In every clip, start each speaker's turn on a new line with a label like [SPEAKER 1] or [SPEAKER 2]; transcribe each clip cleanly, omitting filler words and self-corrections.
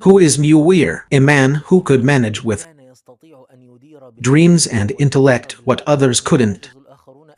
[SPEAKER 1] Who is Mu'awiyah? A man who could manage with dreams and intellect what others couldn't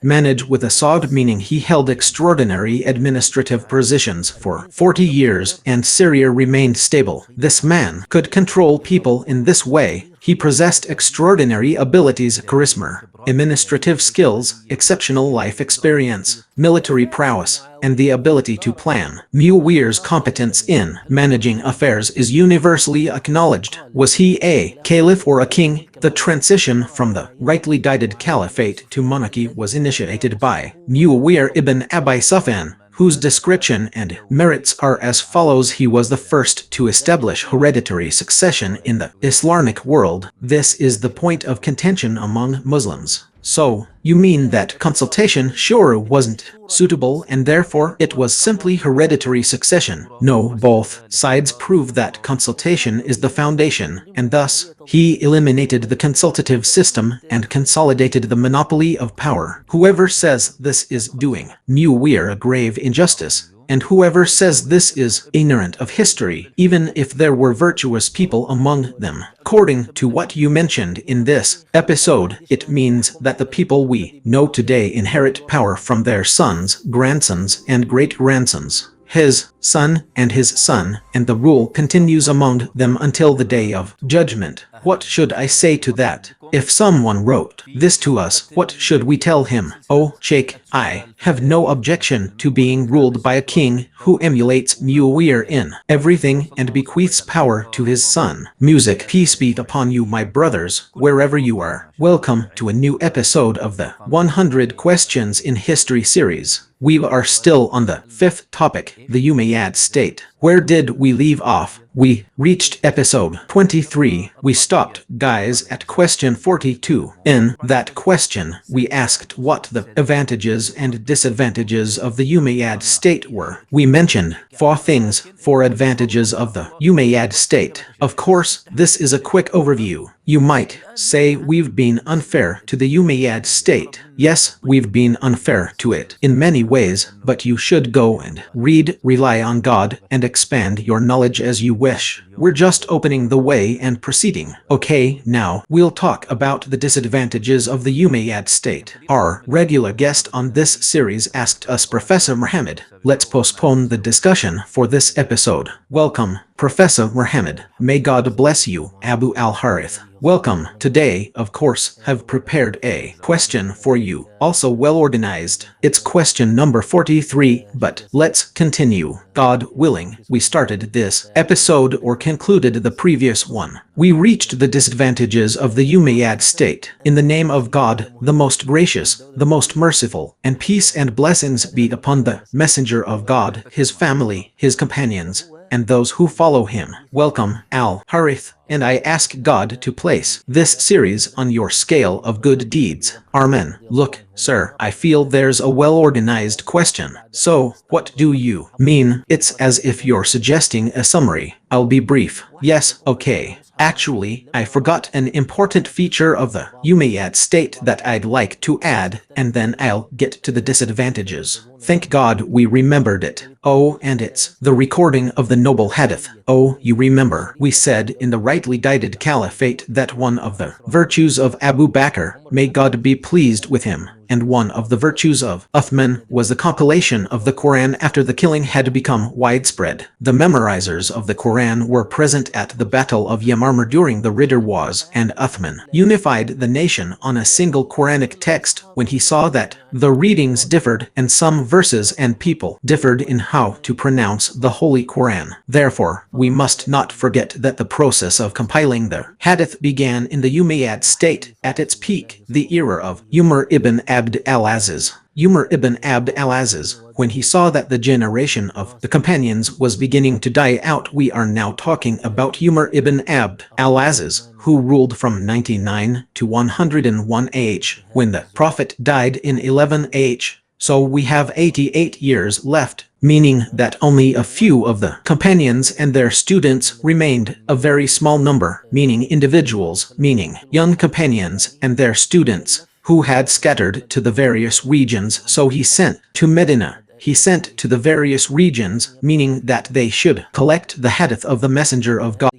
[SPEAKER 1] manage with a sword, meaning he held extraordinary administrative positions for 40 years and Syria remained stable. This man could control people in this way. He possessed extraordinary abilities, charisma, administrative skills, exceptional life experience, military prowess, and the ability to plan. Mu'awiyah's competence in managing affairs is universally acknowledged. Was he a caliph or a king? The transition from the rightly guided caliphate to monarchy was initiated by Mu'awiyah ibn Abi Sufyan, whose description and merits are as follows. He was the first to establish hereditary succession in the Islamic world. This is the point of contention among Muslims. So, you mean that consultation sure wasn't suitable and therefore it was simply hereditary succession? No, both sides prove that consultation is the foundation, and thus, he eliminated the consultative system and consolidated the monopoly of power. Whoever says this is doing Mu'awiyah a grave injustice, and whoever says this is ignorant of history, even if there were virtuous people among them. According to what you mentioned in this episode, it means that the people we know today inherit power from their sons, grandsons, and great-grandsons, his son, and the rule continues among them until the day of judgment. What should I say to that? If someone wrote this to us, what should we tell him? Oh, Sheikh, I have no objection to being ruled by a king who emulates Mu'awiyah in everything and bequeaths power to his son. Music. Peace be upon you, my brothers, wherever you are. Welcome to a new episode of the 100 Questions in History series. We are still on the fifth topic, the Umayyad state. Where did we leave off? We reached episode 23. We stopped, guys, at question 42. In that question, we asked what the advantages and disadvantages of the Umayyad state were. We mentioned 4 things, 4 advantages of the Umayyad state. Of course, this is a quick overview. You might say we've been unfair to the Umayyad state. Yes, we've been unfair to it in many ways, but you should go and read, rely on God, and expand your knowledge as you wish. We're just opening the way and proceeding. Okay, now we'll talk about the disadvantages of the Umayyad state. Our regular guest on this series asked us, Professor Muhammad. Let's postpone the discussion for this episode. Welcome, Professor Muhammad. May God bless you, Abu al-Harith. Welcome. Today, of course, have prepared a question for you, also well organized. It's question number 43, but let's continue. God willing, we started this episode or concluded the previous one. We reached the disadvantages of the Umayyad state. In the name of God, the most gracious, the most merciful, and peace and blessings be upon the messenger of God, his family, his companions, and those who follow him. Welcome, Al-Harith, and I ask God to place this series on your scale of good deeds. Amen. Look, sir, I feel there's a well-organized question. So, what do you mean? It's as if you're suggesting a summary. I'll be brief. Yes, okay. Actually, I forgot an important feature of the Umayyad state that I'd like to add, and then I'll get to the disadvantages. Thank God we remembered it. Oh, and it's the recording of the noble hadith. Oh, you remember, we said in the rightly guided caliphate that one of the virtues of Abu Bakr, may God be pleased with him, and one of the virtues of Uthman was the compilation of the Quran after the killing had become widespread. The memorizers of the Quran were present at the Battle of Yamamah during the Ridda Wars, and Uthman unified the nation on a single Quranic text when he saw that the readings differed and some verses and people differed in how to pronounce the Holy Quran. Therefore, we must not forget that the process of compiling the Hadith began in the Umayyad state at its peak, the era of Umar ibn Abd al-Aziz. Umar ibn Abd al-Aziz, when he saw that the generation of the companions was beginning to die out. We are now talking about Umar ibn Abd al-Aziz, who ruled from 99 to 101 AH, when the Prophet died in 11 AH. So we have 88 years left, meaning that only a few of the companions and their students remained, a very small number, meaning individuals, meaning young companions and their students, who had scattered to the various regions. So he sent to Medina. He sent to the various regions, meaning that they should collect the hadith of the Messenger of God.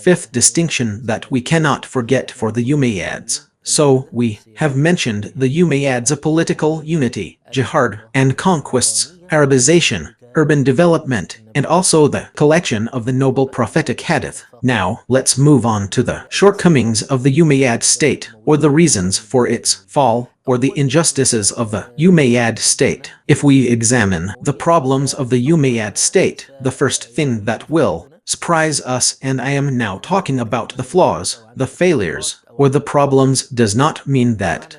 [SPEAKER 1] fifth distinction that we cannot forget for the Umayyads. So, we have mentioned the Umayyads of political unity, jihad, and conquests, Arabization, urban development, and also the collection of the noble prophetic hadith. Now, let's move on to the shortcomings of the Umayyad state, or the reasons for its fall, or the injustices of the Umayyad state. If we examine the problems of the Umayyad state, the first thing that will surprise us, and I am now talking about the flaws, the failures, or the problems, does not mean that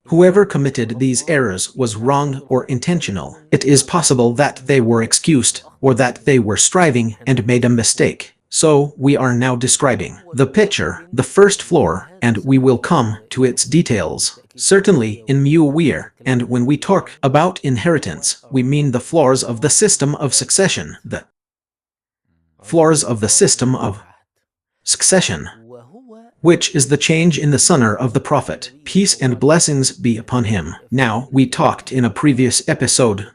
[SPEAKER 1] whoever committed these errors was wrong or intentional. It is possible that they were excused, or that they were striving and made a mistake. So, we are now describing the picture, the first flaw, and we will come to its details. Certainly in Mu'awiyah, and when we talk about inheritance, we mean the flaws of the system of succession, the flaws of the system of succession, which is the change in the son of the Prophet, peace and blessings be upon him. Now, we talked in a previous episode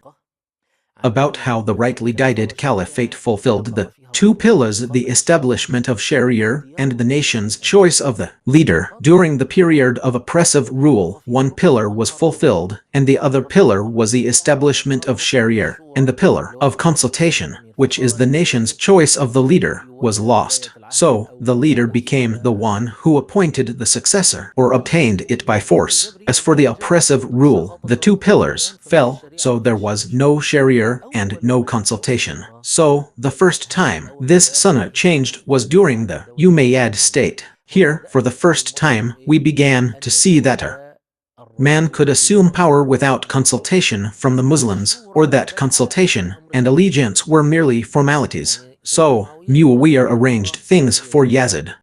[SPEAKER 1] about how the rightly guided caliphate fulfilled the two pillars, the establishment of Sharia and the nation's choice of the leader. During the period of oppressive rule, one pillar was fulfilled, and the other pillar was the establishment of Sharia, and the pillar of consultation, which is the nation's choice of the leader, was lost. So, the leader became the one who appointed the successor, or obtained it by force. As for the oppressive rule, the two pillars fell, so there was no Sharia and no consultation. So, the first time this sunnah changed was during the Umayyad state. Here, for the first time, we began to see that a man could assume power without consultation from the Muslims, or that consultation and allegiance were merely formalities. So, Mu'awiyah arranged things for Yazid.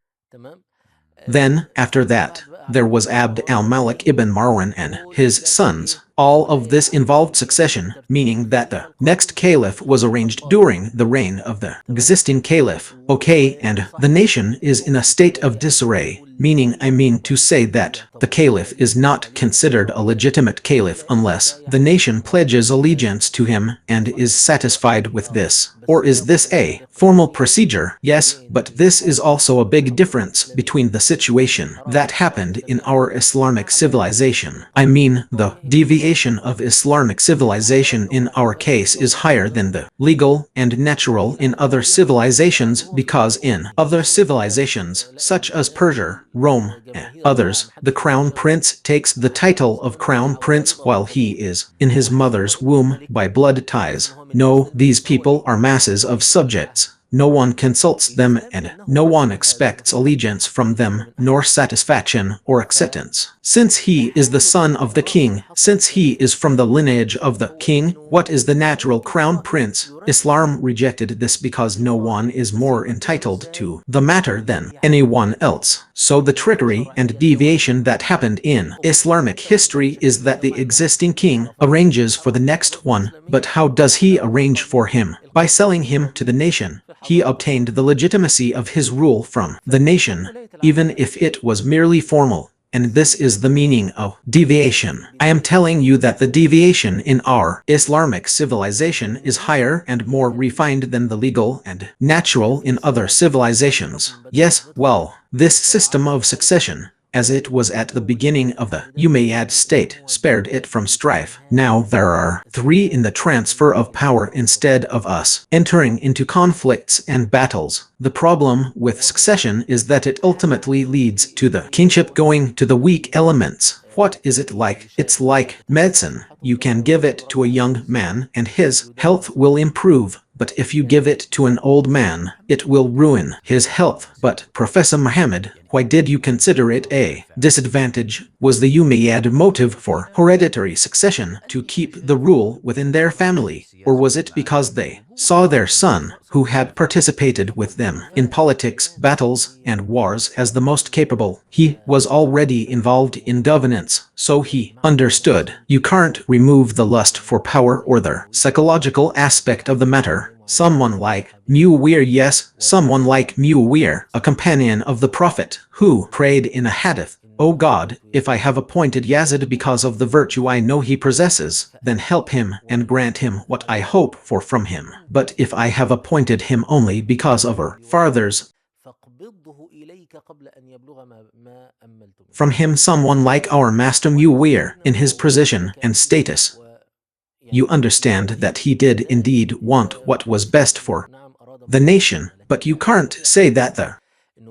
[SPEAKER 1] Then, after that, there was Abd al-Malik ibn Marwan and his sons. All of this involved succession, meaning that the next caliph was arranged during the reign of the existing caliph. Okay, and the nation is in a state of disarray, meaning I mean to say that the caliph is not considered a legitimate caliph unless the nation pledges allegiance to him and is satisfied with this. Or is this a formal procedure? Yes, but this is also a big difference between the situation that happened in our Islamic civilization. I mean, the deviation of Islamic civilization in our case is higher than the legal and natural in other civilizations, because in other civilizations, such as Persia, Rome, and others, the crown prince takes the title of crown prince while he is in his mother's womb by blood ties. No, these people are masses of subjects. No one consults them, and no one expects allegiance from them, nor satisfaction or acceptance. Since he is the son of the king, since he is from the lineage of the king, what is the natural crown prince? Islam rejected this because no one is more entitled to the matter than anyone else. So the trickery and deviation that happened in Islamic history is that the existing king arranges for the next one, but how does he arrange for him? By selling him to the nation. He obtained the legitimacy of his rule from the nation, even if it was merely formal. And this is the meaning of deviation. I am telling you that the deviation in our Islamic civilization is higher and more refined than the legal and natural in other civilizations. Yes, well, this system of succession, as it was at the beginning of the Umayyad state, spared it from strife. Now there are three in the transfer of power instead of us entering into conflicts and battles. The problem with succession is that it ultimately leads to the kingship going to the weak elements. What is it like? It's like medicine. You can give it to a young man and his health will improve. But if you give it to an old man, it will ruin his health. But Professor Muhammad, why did you consider it a disadvantage? Was the Umayyad motive for hereditary succession to keep the rule within their family? Or was it because they saw their son, who had participated with them in politics, battles, and wars, as the most capable? He was already involved in governance, so he understood. You can't remove the lust for power or the psychological aspect of the matter. Someone like Mu'awiyah, yes, someone like Mu'awiyah, a companion of the Prophet, who prayed in a hadith, "O God, if I have appointed Yazid because of the virtue I know he possesses, then help him and grant him what I hope for from him. But if I have appointed him only because of our father's From him someone like our master Mu'awiyah in his position and status. You understand that he did indeed want what was best for the nation, but you can't say that the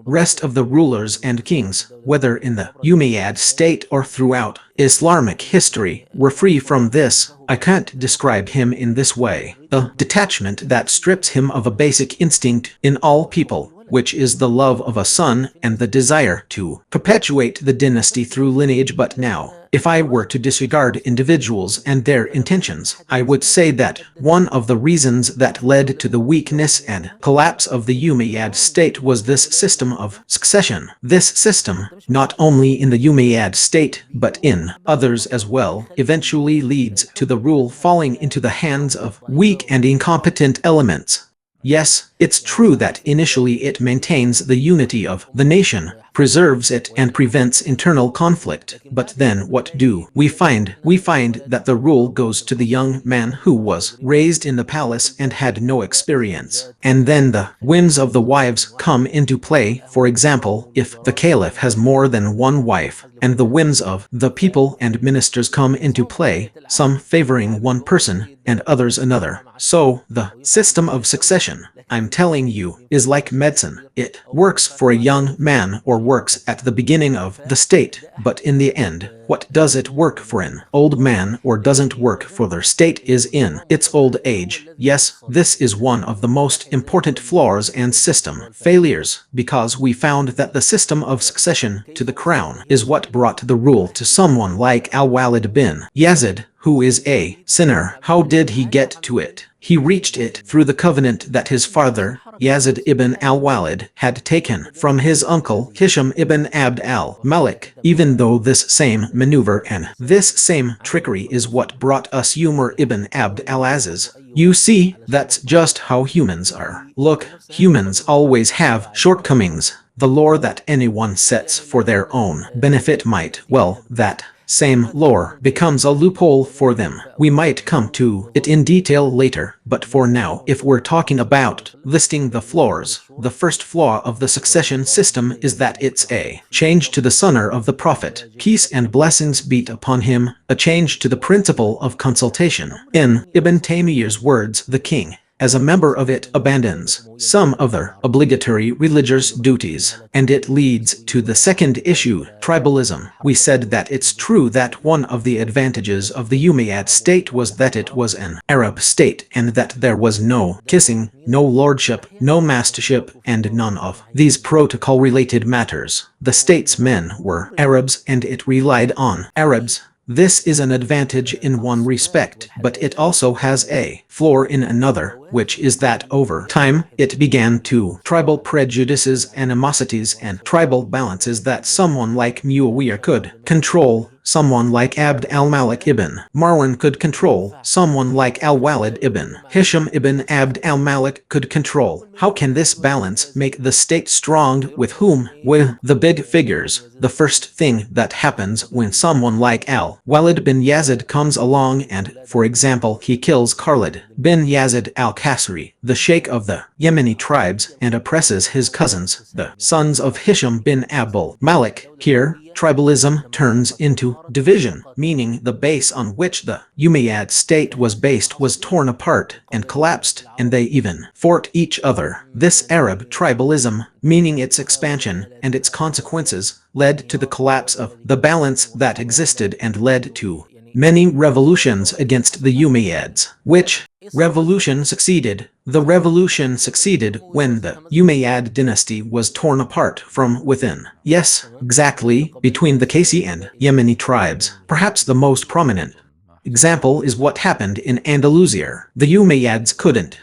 [SPEAKER 1] rest of the rulers and kings, whether in the Umayyad state or throughout Islamic history, were free from this. I can't describe him in this way. A detachment that strips him of a basic instinct in all people, which is the love of a son and the desire to perpetuate the dynasty through lineage. But now, if I were to disregard individuals and their intentions, I would say that one of the reasons that led to the weakness and collapse of the Umayyad state was this system of succession. This system, not only in the Umayyad state but in others as well, eventually leads to the rule falling into the hands of weak and incompetent elements. Yes, it's true that initially it maintains the unity of the nation, preserves it and prevents internal conflict. But then what do we find? We find that the rule goes to the young man who was raised in the palace and had no experience. And then the whims of the wives come into play. For example, if the caliph has more than one wife, and the whims of the people and ministers come into play, some favoring one person and others another. So, the system of succession, I'm telling you, is like medicine. It works for a young man or works at the beginning of the state, but in the end, what does it work for an old man or doesn't work for their state is in its old age. Yes, this is one of the most important flaws and system failures, because we found that the system of succession to the crown is what brought the rule to someone like al-Walid bin Yazid, who is a sinner. How did he get to it? He reached it through the covenant that his father, Yazid ibn al-Walid, had taken from his uncle Hisham ibn Abd al-Malik, even though this same maneuver and this same trickery is what brought us Umar ibn Abd al-Aziz. You see, that's just how humans are. Look, humans always have shortcomings. The law that anyone sets for their own benefit might, well, that same law becomes a loophole for them. We might come to it in detail later, but for now, if we're talking about listing the flaws, the first flaw of the succession system is that it's a change to the sunnah of the Prophet, peace and blessings be upon him, a change to the principle of consultation. In Ibn Taymiyyah's words, the king, as a member of it, abandons some of their obligatory religious duties, and it leads to the second issue, tribalism. We said that it's true that one of the advantages of the Umayyad state was that it was an Arab state and that there was no kissing, no lordship, no mastership, and none of these protocol-related matters. The state's men were Arabs and it relied on Arabs. This is an advantage in one respect, but it also has a flaw in another, which is that over time, it began to tribal prejudices, animosities, and tribal balances that someone like Mu'awiyah could control. Someone like Abd al-Malik ibn Marwan could control. Someone like al-Walid ibn Hisham ibn Abd al-Malik could control. How can this balance make the state strong? With whom? With the big figures. The first thing that happens when someone like al-Walid bin Yazid comes along and, for example, he kills Khalid bin Yazid al-Kasri, the sheikh of the Yemeni tribes, and oppresses his cousins, the sons of Hisham bin Abdul Malik. Here, tribalism turns into division, meaning the base on which the Umayyad state was based was torn apart and collapsed, and they even fought each other. This Arab tribalism, meaning its expansion and its consequences, led to the collapse of the balance that existed and led to many revolutions against the Umayyads. Which revolution succeeded? The revolution succeeded when the Umayyad dynasty was torn apart from within. Yes, exactly, between the Kasi and Yemeni tribes. Perhaps the most prominent example is what happened in Andalusia. The Umayyads couldn't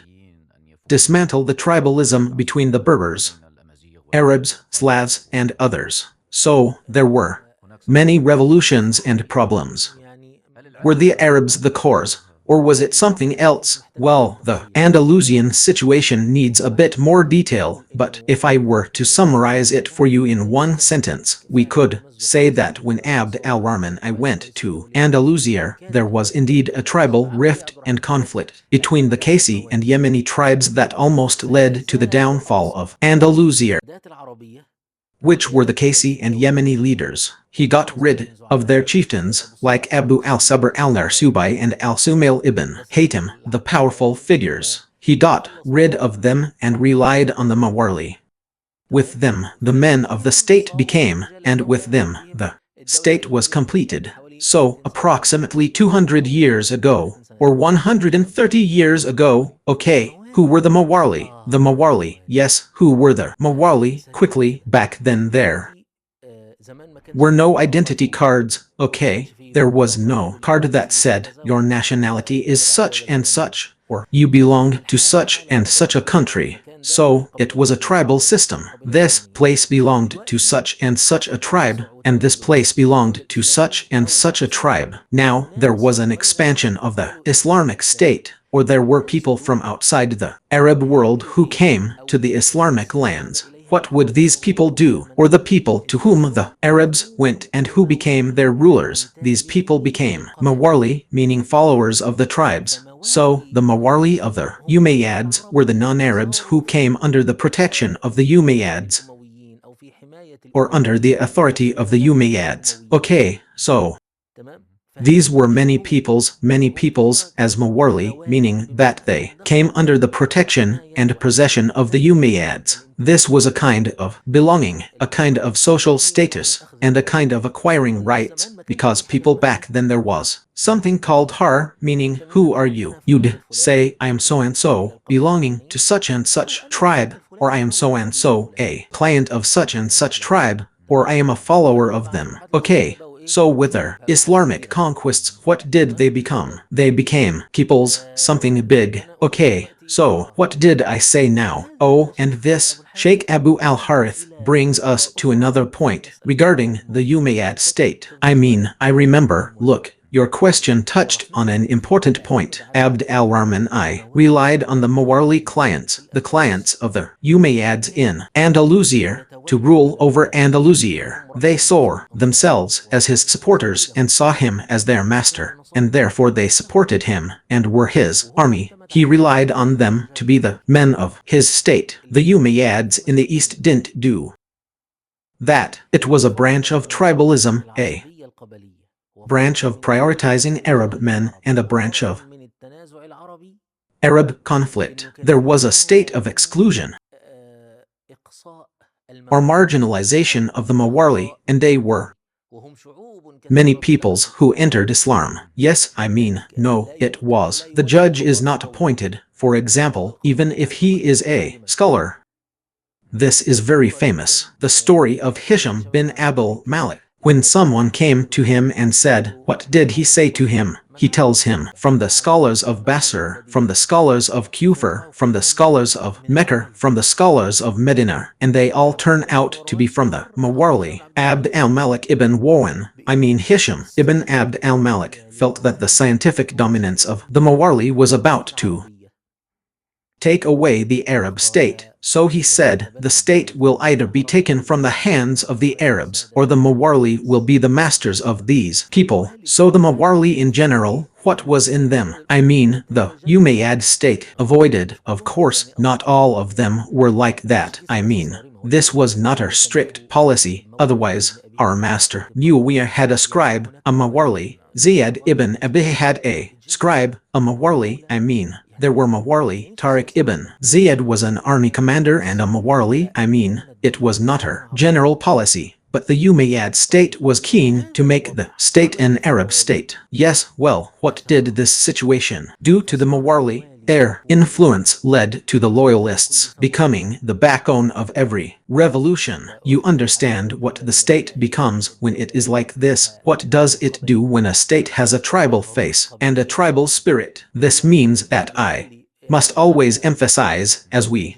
[SPEAKER 1] dismantle the tribalism between the Berbers, Arabs, Slavs, and others. So, there were many revolutions and problems. Were the Arabs the cause? Or was it something else? Well, the Andalusian situation needs a bit more detail, but if I were to summarize it for you in one sentence, we could say that when Abd al-Rahman I went to Andalusia, there was indeed a tribal rift and conflict between the Kasi and Yemeni tribes that almost led to the downfall of Andalusia. Which were the Kasi and Yemeni leaders. He got rid of their chieftains, like Abu al-Sabr al-Narsubai and al-Sumail ibn Haytham, the powerful figures. He got rid of them and relied on the Mawarli. With them, the men of the state became, and with them, the state was completed. So, approximately 200 years ago, or 130 years ago, okay, who were the Mawarli? The Mawarli, yes, who were the Mawarli? Quickly, back then there were no identity cards, okay? There was no card that said, your nationality is such and such, or you belong to such and such a country. So, it was a tribal system. This place belonged to such and such a tribe, and this place belonged to such and such a tribe. Now, there was an expansion of the Islamic State, or there were people from outside the Arab world who came to the Islamic lands. What would these people do? Or the people to whom the Arabs went and who became their rulers? These people became Mawarli, meaning followers of the tribes. So, the Mawarli of the Umayyads were the non-Arabs who came under the protection of the Umayyads, or under the authority of the Umayyads. Okay, so these were many peoples as Mawarli, meaning that they came under the protection and possession of the Umayyads. This was a kind of belonging, a kind of social status, and a kind of acquiring rights, because people back then there was something called har, meaning who are you? You'd say I am so and so, belonging to such and such tribe, or I am so and so, a client of such and such tribe, or I am a follower of them. Okay. So with their Islamic conquests, what did they become? They became peoples, something big. Okay, so what did I say now? Oh, and this, Sheikh Abu al-Harith, brings us to another point regarding the Umayyad state. I remember, look, your question touched on an important point. Abd al-Rahman I relied on the Mawarli clients, the clients of the Umayyads in Andalusia, to rule over Andalusia. They saw themselves as his supporters and saw him as their master, and therefore they supported him and were his army. He relied on them to be the men of his state. The Umayyads in the east didn't do that. It was a branch of tribalism, a branch of prioritizing Arab men, and a branch of Arab conflict. There was a state of exclusion or marginalization of the Mawarli, and they were many peoples who entered Islam. Yes, no, it was. The judge is not appointed, for example, even if he is a scholar. This is very famous. The story of Hisham bin Abdul Malik. When someone came to him and said, what did he say to him? He tells him, from the scholars of Basra, from the scholars of Kufr, from the scholars of Mecca, from the scholars of Medina, and they all turn out to be from the Mawarli. Abd al-Malik ibn Warwan, Hisham ibn Abd al-Malik, felt that the scientific dominance of the Mawarli was about to take away the Arab state. So he said, the state will either be taken from the hands of the Arabs, or the Mawarli will be the masters of these people. So the Mawarli in general, what was in them? The Umayyad state avoided. Of course, not all of them were like that. This was not our strict policy, otherwise, our master Mu'awiyah had a scribe, a Mawarli. Ziyad ibn Abi had a scribe, a Mawarli. There were Mawarli. Tariq ibn Ziyad was an army commander and a Mawarli. It was not our general policy, but the Umayyad state was keen to make the state an Arab state. Yes, well, what did this situation do to the Mawarli? Their influence led to the loyalists becoming the backbone of every revolution. You understand what the state becomes when it is like this. What does it do when a state has a tribal face and a tribal spirit? This means that I must always emphasize, as we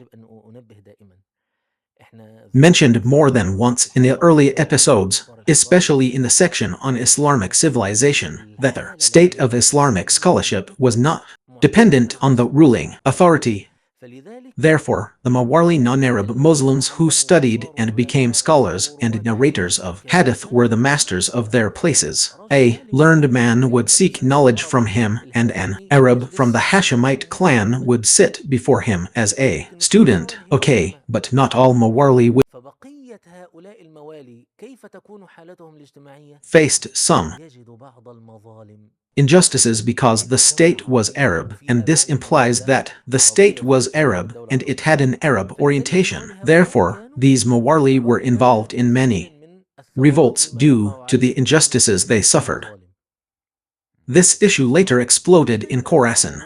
[SPEAKER 1] mentioned more than once in the early episodes, especially in the section on Islamic civilization, that the state of Islamic scholarship was not dependent on the ruling authority. Therefore, the Mawarli non-Arab Muslims who studied and became scholars and narrators of hadith were the masters of their places. A learned man would seek knowledge from him, and an Arab from the Hashemite clan would sit before him as a student. Okay, but not all Mawarli faced some injustices because the state was Arab, and this implies that the state was Arab and it had an Arab orientation. Therefore, these Mawarli were involved in many revolts due to the injustices they suffered. This issue later exploded in Khorasan,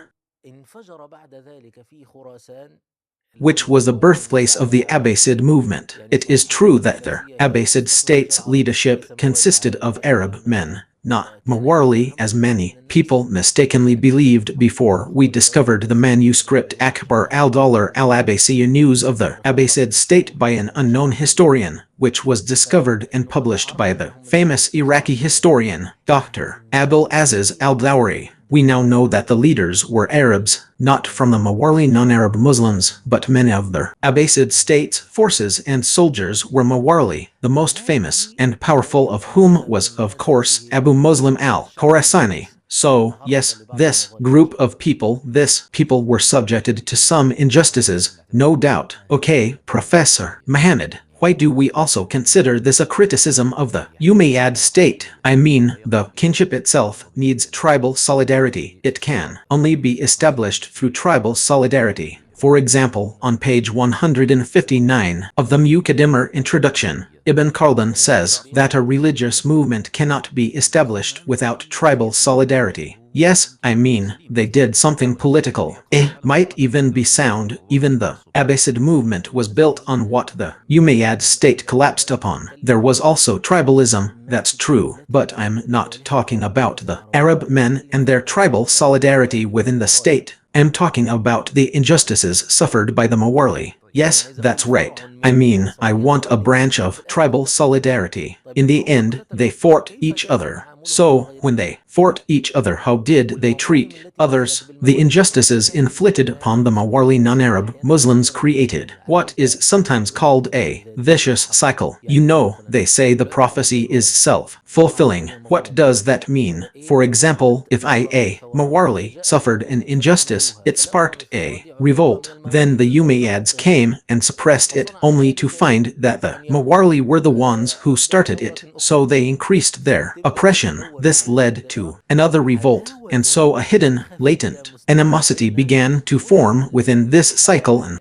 [SPEAKER 1] which was the birthplace of the Abbasid movement. It is true that the Abbasid state's leadership consisted of Arab men, not Mawarli as many people mistakenly believed before we discovered the manuscript Akbar al-Dollar al-Abbasiya news of the Abbasid state by an unknown historian, which was discovered and published by the famous Iraqi historian, Dr. Abul Aziz al-Dawri. We now know that the leaders were Arabs, not from the Mawarli non-Arab Muslims, but many of the Abbasid state's forces and soldiers were Mawarli, the most famous and powerful of whom was, of course, Abu Muslim al-Khorasani. So, yes, this group of people were subjected to some injustices, no doubt. Okay, Professor Muhammad, why do we also consider this a criticism of the Umayyad state? I mean, the kinship itself needs tribal solidarity. It can only be established through tribal solidarity. For example, on page 159 of the Muqaddimah introduction, Ibn Khaldun says that a religious movement cannot be established without tribal solidarity. Yes, I mean, they did something political. It might even be sound. Even the Abbasid movement was built on what the Umayyad state collapsed upon. There was also tribalism, that's true, but I'm not talking about the Arab men and their tribal solidarity within the state. I'm talking about the injustices suffered by the Mawarli. Yes, that's right. I mean, I want a branch of tribal solidarity. In the end, they fought each other. So, when they fought each other, how did they treat others? The injustices inflicted upon the Mawarli non-Arab Muslims created what is sometimes called a vicious cycle. You know, they say the prophecy is self-fulfilling. What does that mean? For example, if a Mawarli suffered an injustice, it sparked a revolt. Then the Umayyads came and suppressed it, only to find that the Mawarli were the ones who started it, so they increased their oppression. This led to another revolt, and so a hidden, latent animosity began to form within this cycle, an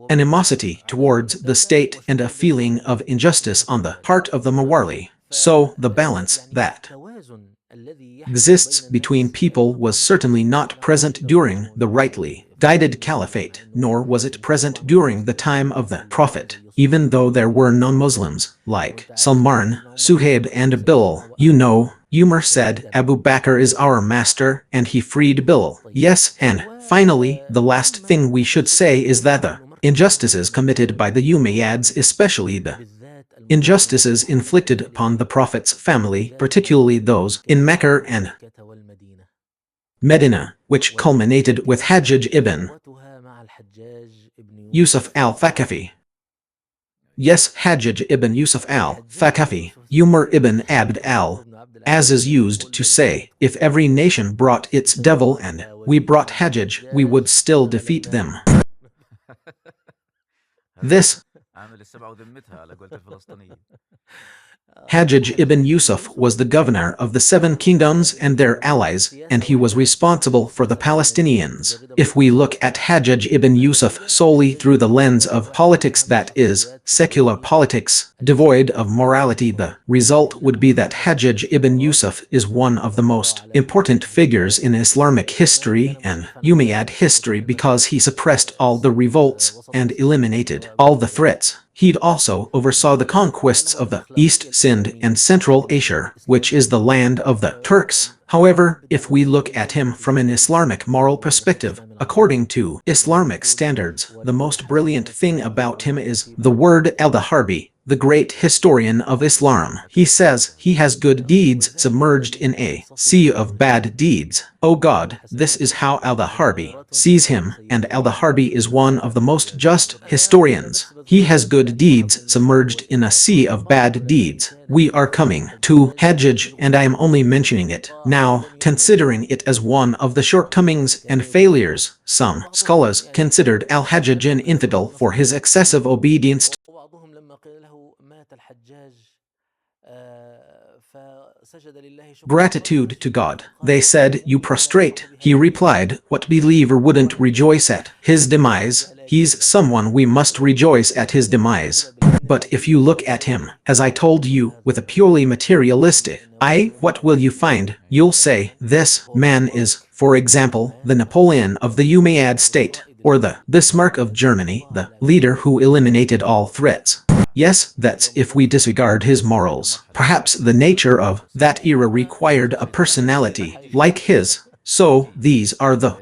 [SPEAKER 1] animosity towards the state and a feeling of injustice on the part of the Mawarli. So the balance that exists between people was certainly not present during the rightly guided caliphate, nor was it present during the time of the Prophet, even though there were non-Muslims, like Salman, Suhaib and Bilal. You know, Umar said, Abu Bakr is our master, and he freed Bilal. Yes, and finally, the last thing we should say is that the injustices committed by the Umayyads, especially the injustices inflicted upon the Prophet's family, particularly those in Mecca and Medina, which culminated with Hajjaj ibn Yusuf al-Thaqafi. Yes, Hajjaj ibn Yusuf al-Thaqafi, Umar ibn Abd al-Aziz used to say, if every nation brought its devil and we brought Hajjaj, we would still defeat them. This Hajjaj ibn Yusuf was the governor of the Seven Kingdoms and their allies, and he was responsible for the Palestinians. If we look at Hajjaj ibn Yusuf solely through the lens of politics, that is, secular politics, devoid of morality, the result would be that Hajjaj ibn Yusuf is one of the most important figures in Islamic history and Umayyad history because he suppressed all the revolts and eliminated all the threats. He also oversaw the conquests of the East Sind and Central Asia, which is the land of the Turks. However, if we look at him from an Islamic moral perspective, according to Islamic standards, the most brilliant thing about him is the word al-Harbi, the great historian of Islam. He says he has good deeds submerged in a sea of bad deeds. Oh God, this is how al-Harbi sees him, and al-Harbi is one of the most just historians. He has good deeds submerged in a sea of bad deeds. We are coming to Hajjaj, and I am only mentioning it now, considering it as one of the shortcomings and failures. Some scholars considered al-Hajjaj an infidel for his excessive obedience gratitude to God. They said, "You prostrate." He replied, "What believer wouldn't rejoice at his demise? He's someone we must rejoice at his demise." But if you look at him, as I told you, with a purely materialistic eye, what will you find? You'll say, this man is, for example, the Napoleon of the Umayyad state, or the Bismarck of Germany, the leader who eliminated all threats. Yes, that's if we disregard his morals. Perhaps the nature of that era required a personality like his. So, these are the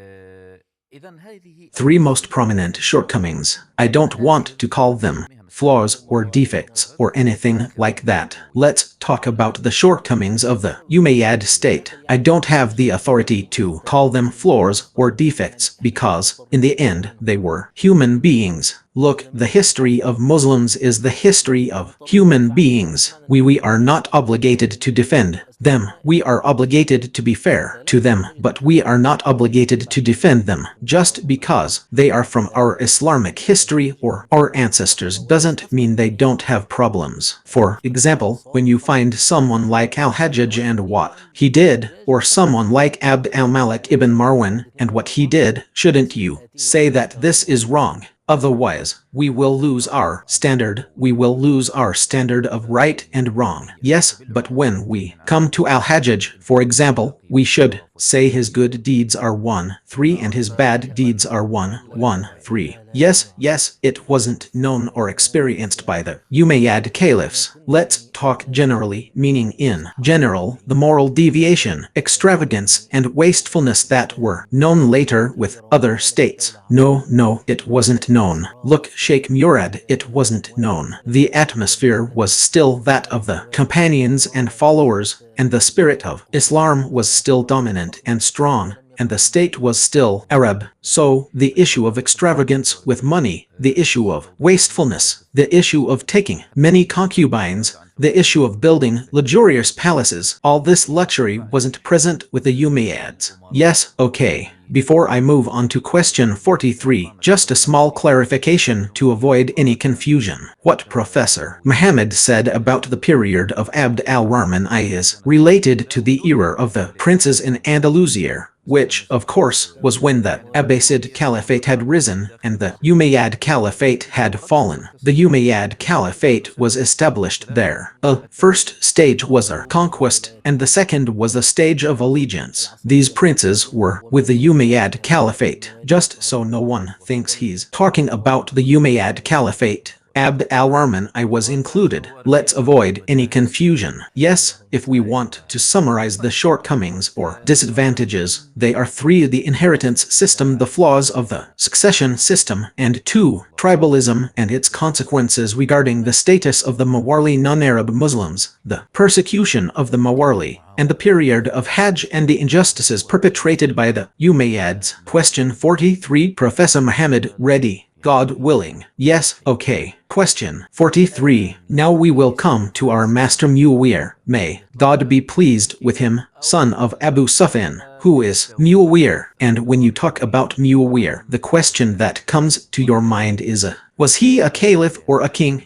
[SPEAKER 1] three most prominent shortcomings. I don't want to call them flaws or defects or anything like that. Let's talk about the shortcomings of the Umayyad state. I don't have the authority to call them flaws or defects because, in the end, they were human beings. Look, the history of Muslims is the history of human beings. We are not obligated to defend them. We are obligated to be fair to them, but we are not obligated to defend them. Just because they are from our Islamic history or our ancestors doesn't mean they don't have problems. For example, when you find someone like al-Hajjaj and what he did, or someone like Abd al-Malik ibn Marwan and what he did, shouldn't you say that this is wrong? Otherwise, we will lose our standard. We will lose our standard of right and wrong. Yes, but when we come to al-Hajjaj, for example, we should say his good deeds are 1-3 and his bad deeds are 1-3. Yes, it wasn't known or experienced by the Umayyad caliphs. Let's talk generally, meaning in general, the moral deviation, extravagance, and wastefulness that were known later with other states. No, it wasn't known. Look, Sheikh Murad, it wasn't known. The atmosphere was still that of the companions and followers, and the spirit of Islam was still dominant and strong, and the state was still Arab. So, the issue of extravagance with money, the issue of wastefulness, the issue of taking many concubines, the issue of building luxurious palaces, all this luxury wasn't present with the Umayyads. Yes, okay. Before I move on to question 43, just a small clarification to avoid any confusion. What Professor Muhammad said about the period of Abd al-Rahman I is related to the era of the princes in Andalusia, which, of course, was when the Abbasid Caliphate had risen and the Umayyad Caliphate had fallen. The Umayyad Caliphate was established there. A first stage was a conquest, and the second was a stage of allegiance. These princes were with the Umayyad Caliphate. Just so no one thinks he's talking about the Umayyad Caliphate, Abd al-Rahman I was included. Let's avoid any confusion. Yes, if we want to summarize the shortcomings or disadvantages, they are 3. The inheritance system, the flaws of the succession system, and 2. Tribalism and its consequences regarding the status of the Mawarli non-Arab Muslims, the persecution of the Mawarli, and the period of Hajj and the injustices perpetrated by the Umayyads. Question 43. Professor Muhammad, ready? God willing. Yes, okay. Question 43. Now we will come to our master Mu'awiyah, may God be pleased with him, son of Abu Sufyan. Who is Mu'awiyah? And when you talk about Mu'awiyah, the question that comes to your mind is, was he a caliph or a king?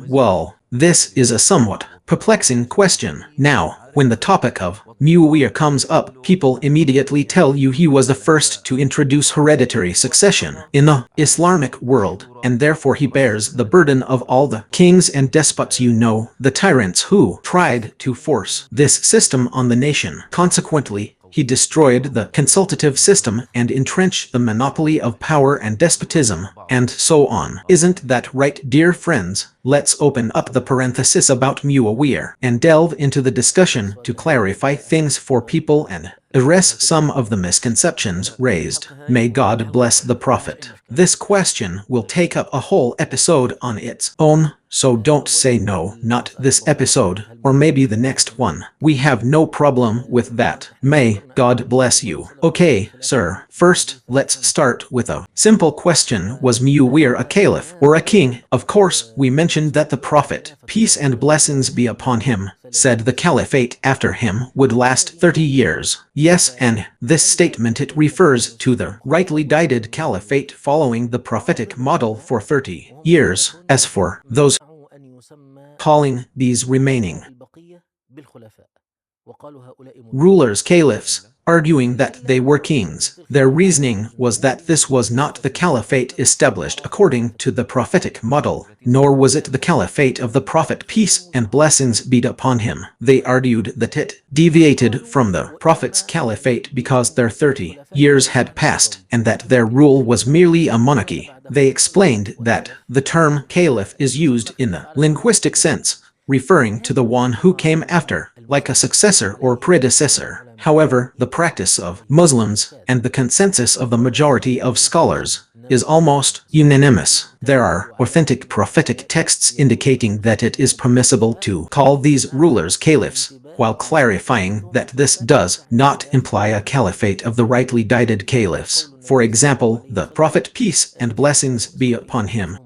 [SPEAKER 1] Well, this is a somewhat perplexing question. Now, when the topic of Mu'awiyah comes up, people immediately tell you he was the first to introduce hereditary succession in the Islamic world, and therefore he bears the burden of all the kings and despots the tyrants who tried to force this system on the nation. Consequently, He destroyed the consultative system and entrenched the monopoly of power and despotism, and so on. Isn't that right, dear friends? Let's open up the parenthesis about Mu'awiyah and delve into the discussion to clarify things for people and address some of the misconceptions raised. May God bless the Prophet. This question will take up a whole episode on its own, so don't say no, not this episode, or maybe the next one. We have no problem with that. May God bless you. Okay, sir. First, let's start with a simple question. Was Mu'awiyah a caliph or a king? Of course, we mentioned that the Prophet, peace and blessings be upon him, said the caliphate after him would last 30 years. Yes, and this statement it refers to the rightly guided caliphate following the prophetic model for 30 years. As for those calling these remaining rulers caliphs, arguing that they were kings, their reasoning was that this was not the caliphate established according to the prophetic model, nor was it the caliphate of the Prophet, peace and blessings be upon him. They argued that it deviated from the Prophet's caliphate because their 30 years had passed, and that their rule was merely a monarchy. They explained that the term caliph is used in the linguistic sense, referring to the one who came after, like a successor or predecessor. However, the practice of Muslims, and the consensus of the majority of scholars, is almost unanimous. There are authentic prophetic texts indicating that it is permissible to call these rulers caliphs, while clarifying that this does not imply a caliphate of the rightly guided caliphs. For example, the Prophet, peace and blessings be upon him,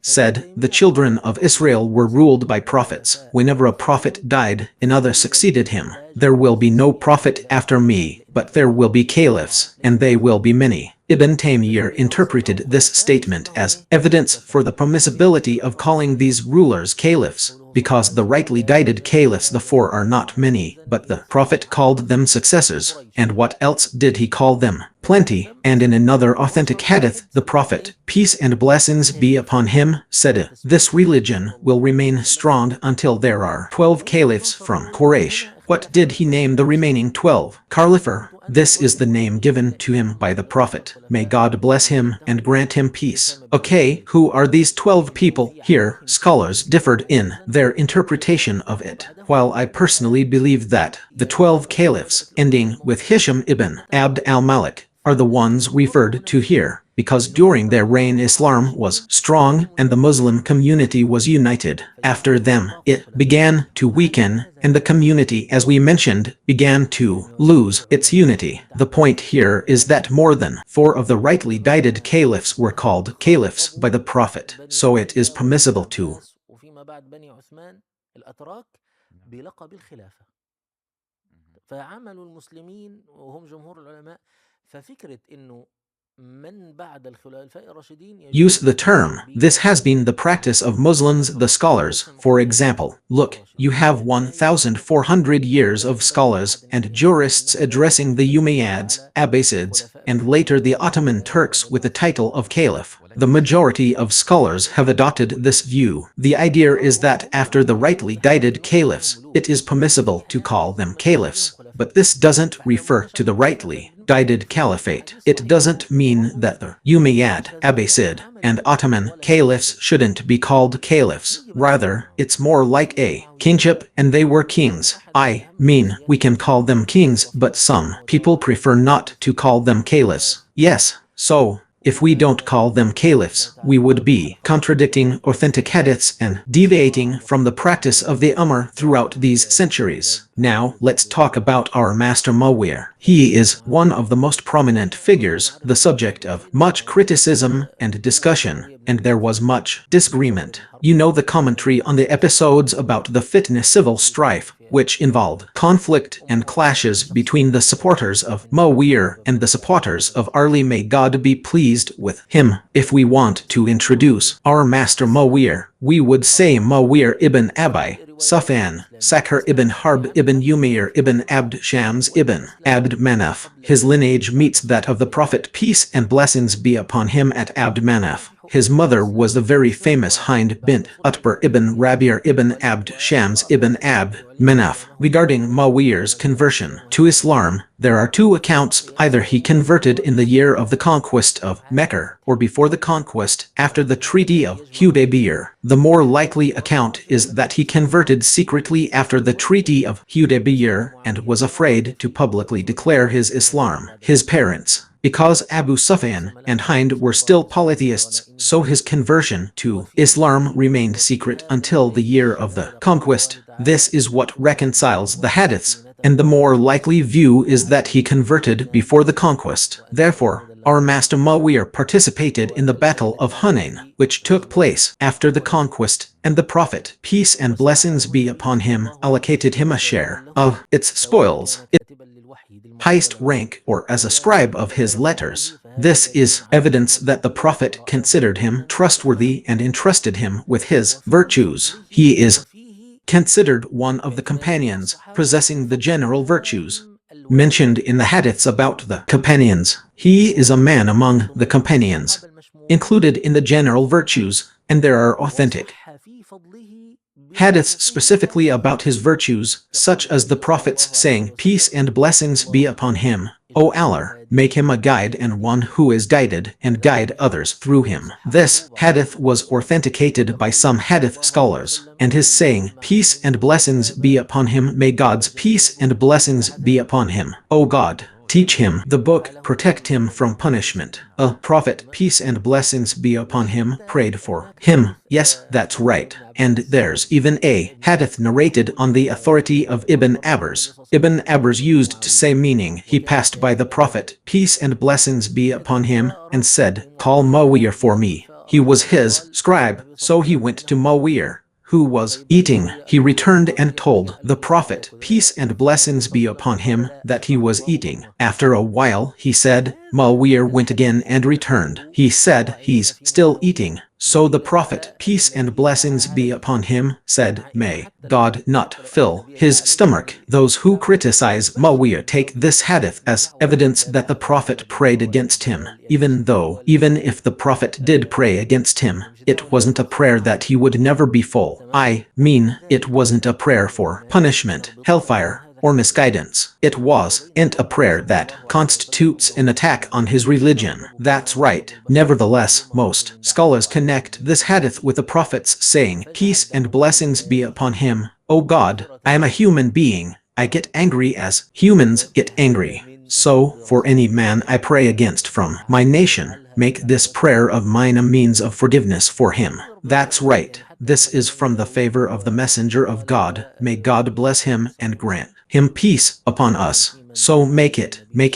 [SPEAKER 1] said, the children of Israel were ruled by prophets. Whenever a prophet died, another succeeded him. There will be no prophet after me, but there will be caliphs, and they will be many. Ibn Taymiyyah interpreted this statement as evidence for the permissibility of calling these rulers caliphs, because the rightly guided caliphs the four are not many, but the Prophet called them successors, and what else did he call them? Plenty. And in another authentic hadith, the Prophet, peace and blessings be upon him, said, this religion will remain strong until there are 12 caliphs from Quraysh. What did he name the remaining 12? Caliphs. This is the name given to him by the Prophet. May God bless him and grant him peace. Okay, who are these 12 people? Here, scholars differed in their interpretation of it. While I personally believe that the 12 caliphs, ending with Hisham ibn Abd al-Malik, are the ones referred to here, because during their reign Islam was strong and the Muslim community was united. After them, it began to weaken, and the community, as we mentioned, began to lose its unity. The point here is that more than 4 of the rightly guided caliphs were called caliphs by the Prophet, so it is permissible to use the term. This has been the practice of Muslims, the scholars. For example, look, you have 1,400 years of scholars and jurists addressing the Umayyads, Abbasids, and later the Ottoman Turks with the title of caliph. The majority of scholars have adopted this view. The idea is that after the rightly guided caliphs, it is permissible to call them caliphs, but this doesn't refer to the rightly guided caliphate. It doesn't mean that the Umayyad, Abbasid, and Ottoman caliphs shouldn't be called caliphs. Rather, it's more like a kingship, and they were kings. I mean, we can call them kings, but some people prefer not to call them caliphs. Yes, so if we don't call them caliphs, we would be contradicting authentic hadiths and deviating from the practice of the Ummah throughout these centuries. Now, let's talk about our master Mu'awiyah. He is one of the most prominent figures, the subject of much criticism and discussion, and there was much disagreement. You know the commentary on the episodes about the fitna civil strife, which involved conflict and clashes between the supporters of Mu'awiyah and the supporters of Ali. May God be pleased with him. If we want to introduce our master Mu'awiyah, we would say Mu'awiyah ibn Abi Sufyan, Sakhar ibn Harb ibn Umayyah ibn Abd Shams ibn Abd Manaf. His lineage meets that of the Prophet, peace and blessings be upon him, at Abd Manaf. His mother was the very famous Hind bint Utbah ibn Rabi' ibn Abd Shams ibn Abd Manaf. Regarding Mu'awiyah's conversion to Islam, there are two accounts. Either he converted in the year of the conquest of Mecca, or before the conquest, after the Treaty of Hudaybiyah. The more likely account is that he converted secretly after the Treaty of Hudaybiyah and was afraid to publicly declare his Islam. His parents, because Abu Sufyan and Hind were still polytheists, so his conversion to Islam remained secret until the year of the conquest. This is what reconciles the hadiths, and the more likely view is that he converted before the conquest. Therefore, our master Mu'awiyah participated in the Battle of Hunain, which took place after the conquest, and the Prophet, peace and blessings be upon him, allocated him a share of its spoils, its highest rank, or as a scribe of his letters. This is evidence that the Prophet considered him trustworthy and entrusted him with his virtues. He is considered one of the companions possessing the general virtues mentioned in the hadiths about the companions. He is a man among the companions included in the general virtues, and there are authentic hadiths specifically about his virtues, such as the Prophet's saying, "Peace and blessings be upon him. O Allah, make him a guide and one who is guided, and guide others through him." This hadith was authenticated by some hadith scholars, and his saying, "Peace and blessings be upon him, may God's peace and blessings be upon him. O God, teach him the book, protect him from punishment." A Prophet, peace and blessings be upon him, prayed for him. Yes, that's right. And there's even a hadith narrated on the authority of Ibn Abbas. Ibn Abbas used to say, meaning he passed by the Prophet, peace and blessings be upon him, and said, "Call Mu'awiyah for me." He was his scribe, so he went to Mu'awiyah, who was eating. He returned and told the Prophet, peace and blessings be upon him, that he was eating. After a while, he said, Mu'awiyah went again and returned. He said, "He's still eating." So the Prophet, peace and blessings be upon him, said, "May God not fill his stomach." Those who criticize Mu'awiyah take this hadith as evidence that the Prophet prayed against him, even if the Prophet did pray against him, it wasn't a prayer that he would never be full. I mean, it wasn't a prayer for punishment, hellfire, or misguidance. It wasn't a prayer that constitutes an attack on his religion. That's right. Nevertheless, most scholars connect this hadith with the Prophet's saying, "Peace and blessings be upon him. O God, I am a human being. I get angry as humans get angry. So, for any man I pray against from my nation, make this prayer of mine a means of forgiveness for him." That's right. This is from the favor of the Messenger of God. May God bless him and grant him peace upon us. So make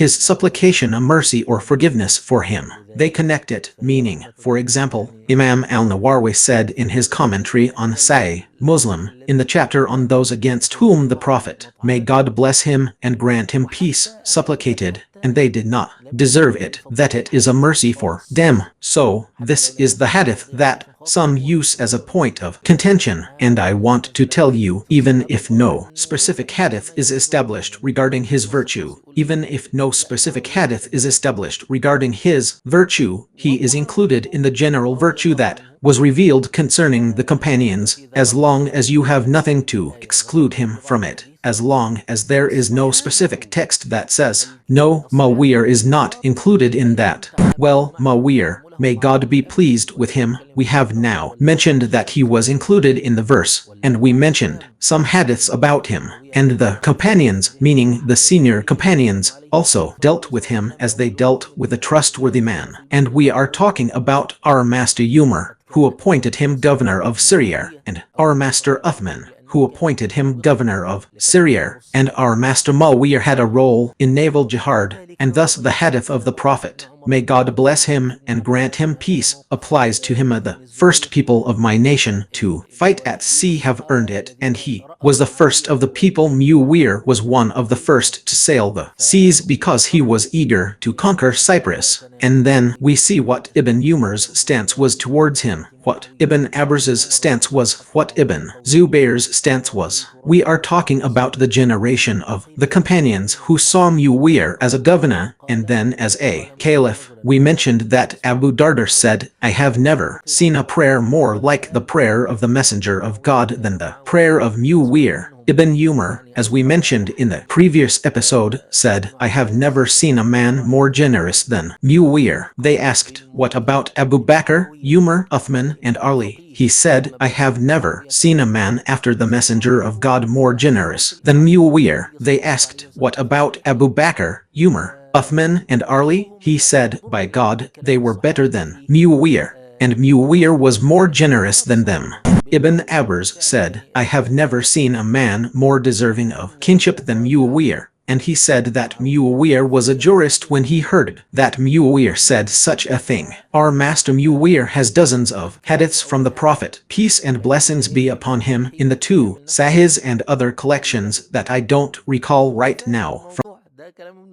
[SPEAKER 1] his supplication a mercy or forgiveness for him. They connect it, meaning, for example, Imam al-Nawawi said in his commentary on Sahih Muslim, in the chapter on those against whom the Prophet, may God bless him and grant him peace, supplicated, and they did not deserve it, that it is a mercy for them. So, this is the hadith that some use as a point of contention, and I want to tell you, even if no specific hadith is established regarding his virtue, even if no specific hadith is established regarding his virtue, he is included in the general virtue that was revealed concerning the companions, as long as you have nothing to exclude him from it. As long as there is no specific text that says, no, Mu'awiyah is not included in that. Well, Mu'awiyah, may God be pleased with him, we have now mentioned that he was included in the verse, and we mentioned some hadiths about him, and the companions, meaning the senior companions, also dealt with him as they dealt with a trustworthy man. And we are talking about our master Umar, who appointed him governor of Syria, and our master Uthman, who appointed him governor of Syria, and our master Mu'awiyah had a role in naval jihad, and thus the hadith of the Prophet, may God bless him and grant him peace, applies to him. The first people of my nation to fight at sea have earned it, and he was the first of the people. Mu'awiyah was one of the first to sail the seas because he was eager to conquer Cyprus. And then we see what Ibn Umar's stance was towards him, what Ibn Abbas's stance was, what Ibn Zubayr's stance was. We are talking about the generation of the companions who saw Mu'awiyah as a governor and then as a caliph. hadith, we mentioned that Abu Darda said, I have never seen a prayer more like the prayer of the Messenger of God than the prayer of Mu'awiyah ibn Umar, as we mentioned in the previous episode, said, I have never seen a man more generous than Mu'awiyah. They asked, what about Abu Bakr, Umar, Uthman, and Ali? He said, I have never seen a man after the Messenger of God more generous than Mu'awiyah. They asked, what about Abu Bakr, Umar, Uthman, and Ali? He said, by God, they were better than Mu'awiyah, and Mu'awiyah was more generous than them. Ibn Abbas said, I have never seen a man more deserving of kinship than Mu'awiyah. And he said that Mu'awiyah was a jurist when he heard that Mu'awiyah said such a thing. Our master Mu'awiyah has dozens of hadiths from the Prophet, peace and blessings be upon him, in the two Sahihs and other collections that I don't recall right now. From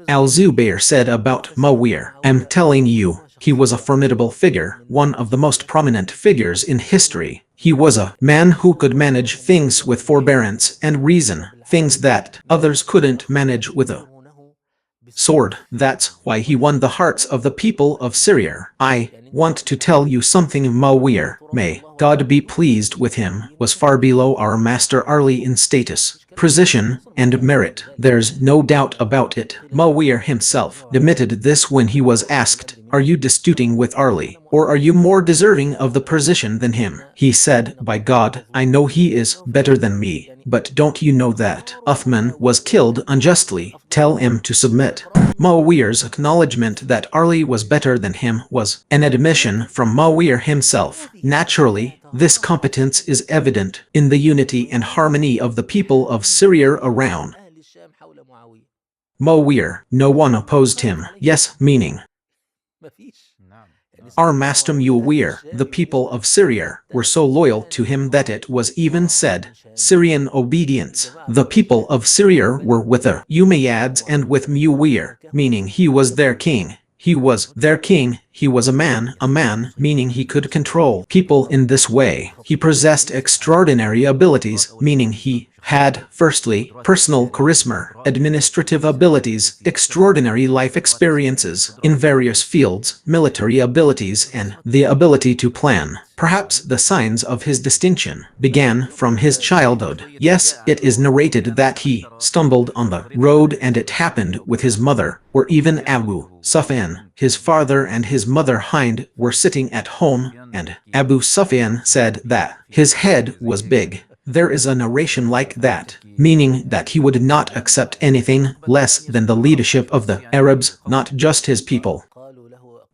[SPEAKER 1] Al-Zubayr said about Mu'awiyah, I'm telling you, he was a formidable figure, one of the most prominent figures in history. He was a man who could manage things with forbearance and reason, things that others couldn't manage with a sword. That's why he won the hearts of the people of Syria. I want to tell you something. Mu'awiyah, may God be pleased with him, was far below our master Ali in status, precision, and merit. There's no doubt about it. Mu'awiyah himself admitted this when he was asked, are you disputing with Ali, or are you more deserving of the position than him? He said, by God, I know he is better than me. But don't you know that Uthman was killed unjustly? Tell him to submit. Mu'awiyah's acknowledgement that Ali was better than him was an admission from Mu'awiyah himself. Naturally, this competence is evident in the unity and harmony of the people of Syria around Mu'awiyah. No one opposed him. Yes, meaning our master Mu'awiyah, the people of Syria, were so loyal to him that it was even said, Syrian obedience. The people of Syria were with the Umayyads and with Mu'awiyah, meaning he was their king. He was their king. He was a man, meaning he could control people in this way. He possessed extraordinary abilities, meaning he had, firstly, personal charisma, administrative abilities, extraordinary life experiences in various fields, military abilities, and the ability to plan. Perhaps the signs of his distinction began from his childhood. Yes, it is narrated that he stumbled on the road and it happened with his mother, or even Abu Sufyan, his father and his mother Hind were sitting at home, and Abu Sufyan said that his head was big. There is a narration like that, meaning that he would not accept anything less than the leadership of the Arabs, not just his people.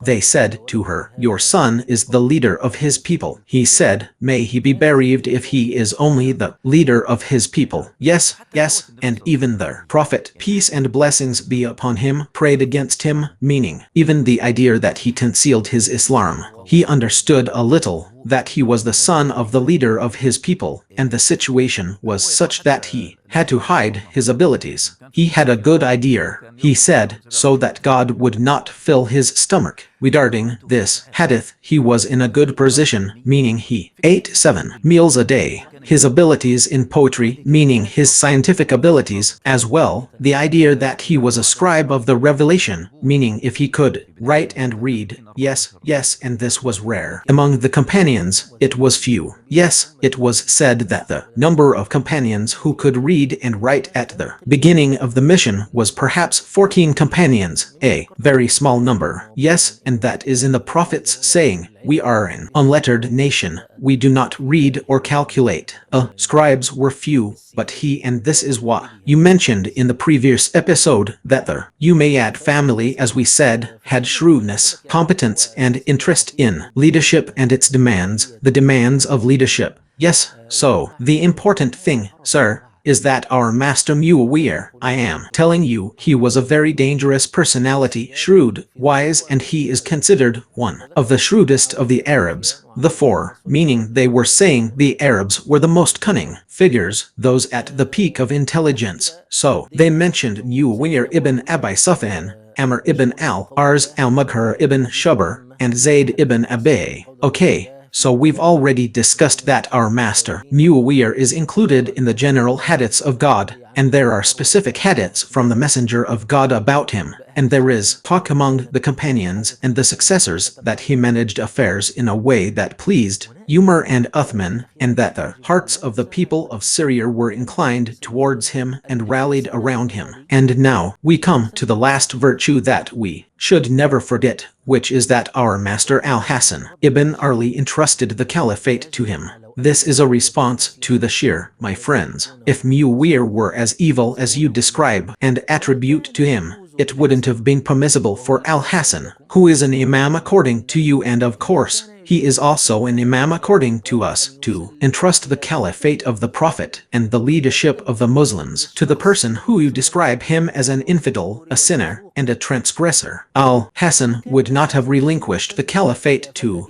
[SPEAKER 1] They said to her, your son is the leader of his people. He said, may he be bereaved if he is only the leader of his people. Yes, yes, and even the Prophet, peace and blessings be upon him, prayed against him, meaning even the idea that he concealed his Islam. He understood a little that he was the son of the leader of his people, and the situation was such that he had to hide his abilities. He had a good idea, he said, so that God would not fill his stomach. Regarding this hadith, he was in a good position, meaning he ate 7 meals a day. His abilities in poetry, meaning his scientific abilities, as well, the idea that he was a scribe of the revelation, meaning if he could write and read, yes, and this was rare. Among the companions, it was few. Yes, it was said that the number of companions who could read and write at the beginning of the mission was perhaps 14 companions, a very small number. Yes, and that is in the Prophet's saying, we are an unlettered nation, we do not read or calculate. Scribes were few, but he, and this is what you mentioned in the previous episode, that the Umayyad family, as we said, had shrewdness, competence, and interest in leadership and its demands, the demands of leadership. Yes, so the important thing, sir, is that our master Mu'awiyah, I am telling you, he was a very dangerous personality, shrewd, wise, and he is considered one of the shrewdest of the Arabs. The four, meaning they were saying the Arabs were the most cunning figures, those at the peak of intelligence. So they mentioned Mu'awiyah ibn Abi Sufyan, Amr ibn al-Arz al-Mughira ibn Shubayr, and Zayd ibn Abi. Okay, So we've already discussed that our master, Mu'awiyah, is included in the general hadiths of God, and there are specific hadiths from the Messenger of God about him, and there is talk among the companions and the successors that he managed affairs in a way that pleased Umar and Uthman, and that the hearts of the people of Syria were inclined towards him and rallied around him. And now we come to the last virtue that we should never forget, which is that our master Al-Hasan ibn Ali entrusted the caliphate to him. This is a response to the shir, my friends. If Mu'awiyah were as evil as you describe and attribute to him, it wouldn't have been permissible for Al-Hasan, who is an imam according to you, and of course, he is also an imam according to us, to entrust the caliphate of the Prophet and the leadership of the Muslims to the person who you describe him as an infidel, a sinner, and a transgressor. Al-Hasan would not have relinquished the caliphate to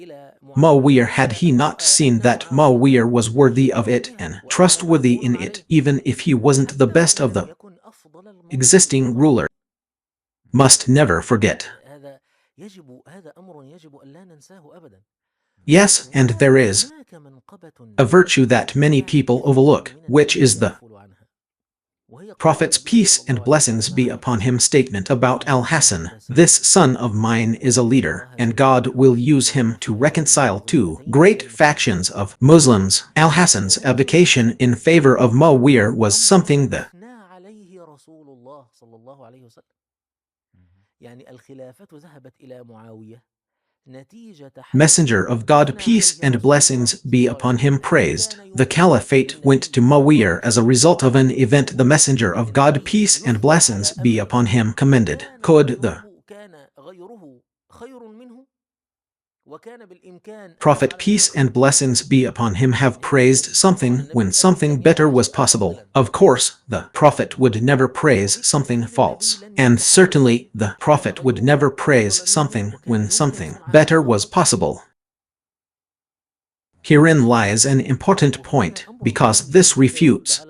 [SPEAKER 1] Mu'awiyah had he not seen that Mu'awiyah was worthy of it and trustworthy in it, even if he wasn't the best of the existing rulers. Must never forget. Yes, and there is a virtue that many people overlook, which is the Prophet's peace and blessings be upon him statement about Al-Hasan. This son of mine is a leader, and God will use him to reconcile two great factions of Muslims. Al-Hasan's abdication in favor of Mu'awiyah was something the Messenger of God, peace and blessings be upon him, praised. The caliphate went to Mu'awiyah as a result of an event the Messenger of God, peace and blessings be upon him, commended. Could the Prophet, peace and blessings be upon him, have praised something when something better was possible? Of course, the Prophet would never praise something false, and certainly the Prophet would never praise something when something better was possible. Herein lies an important point, because this refutes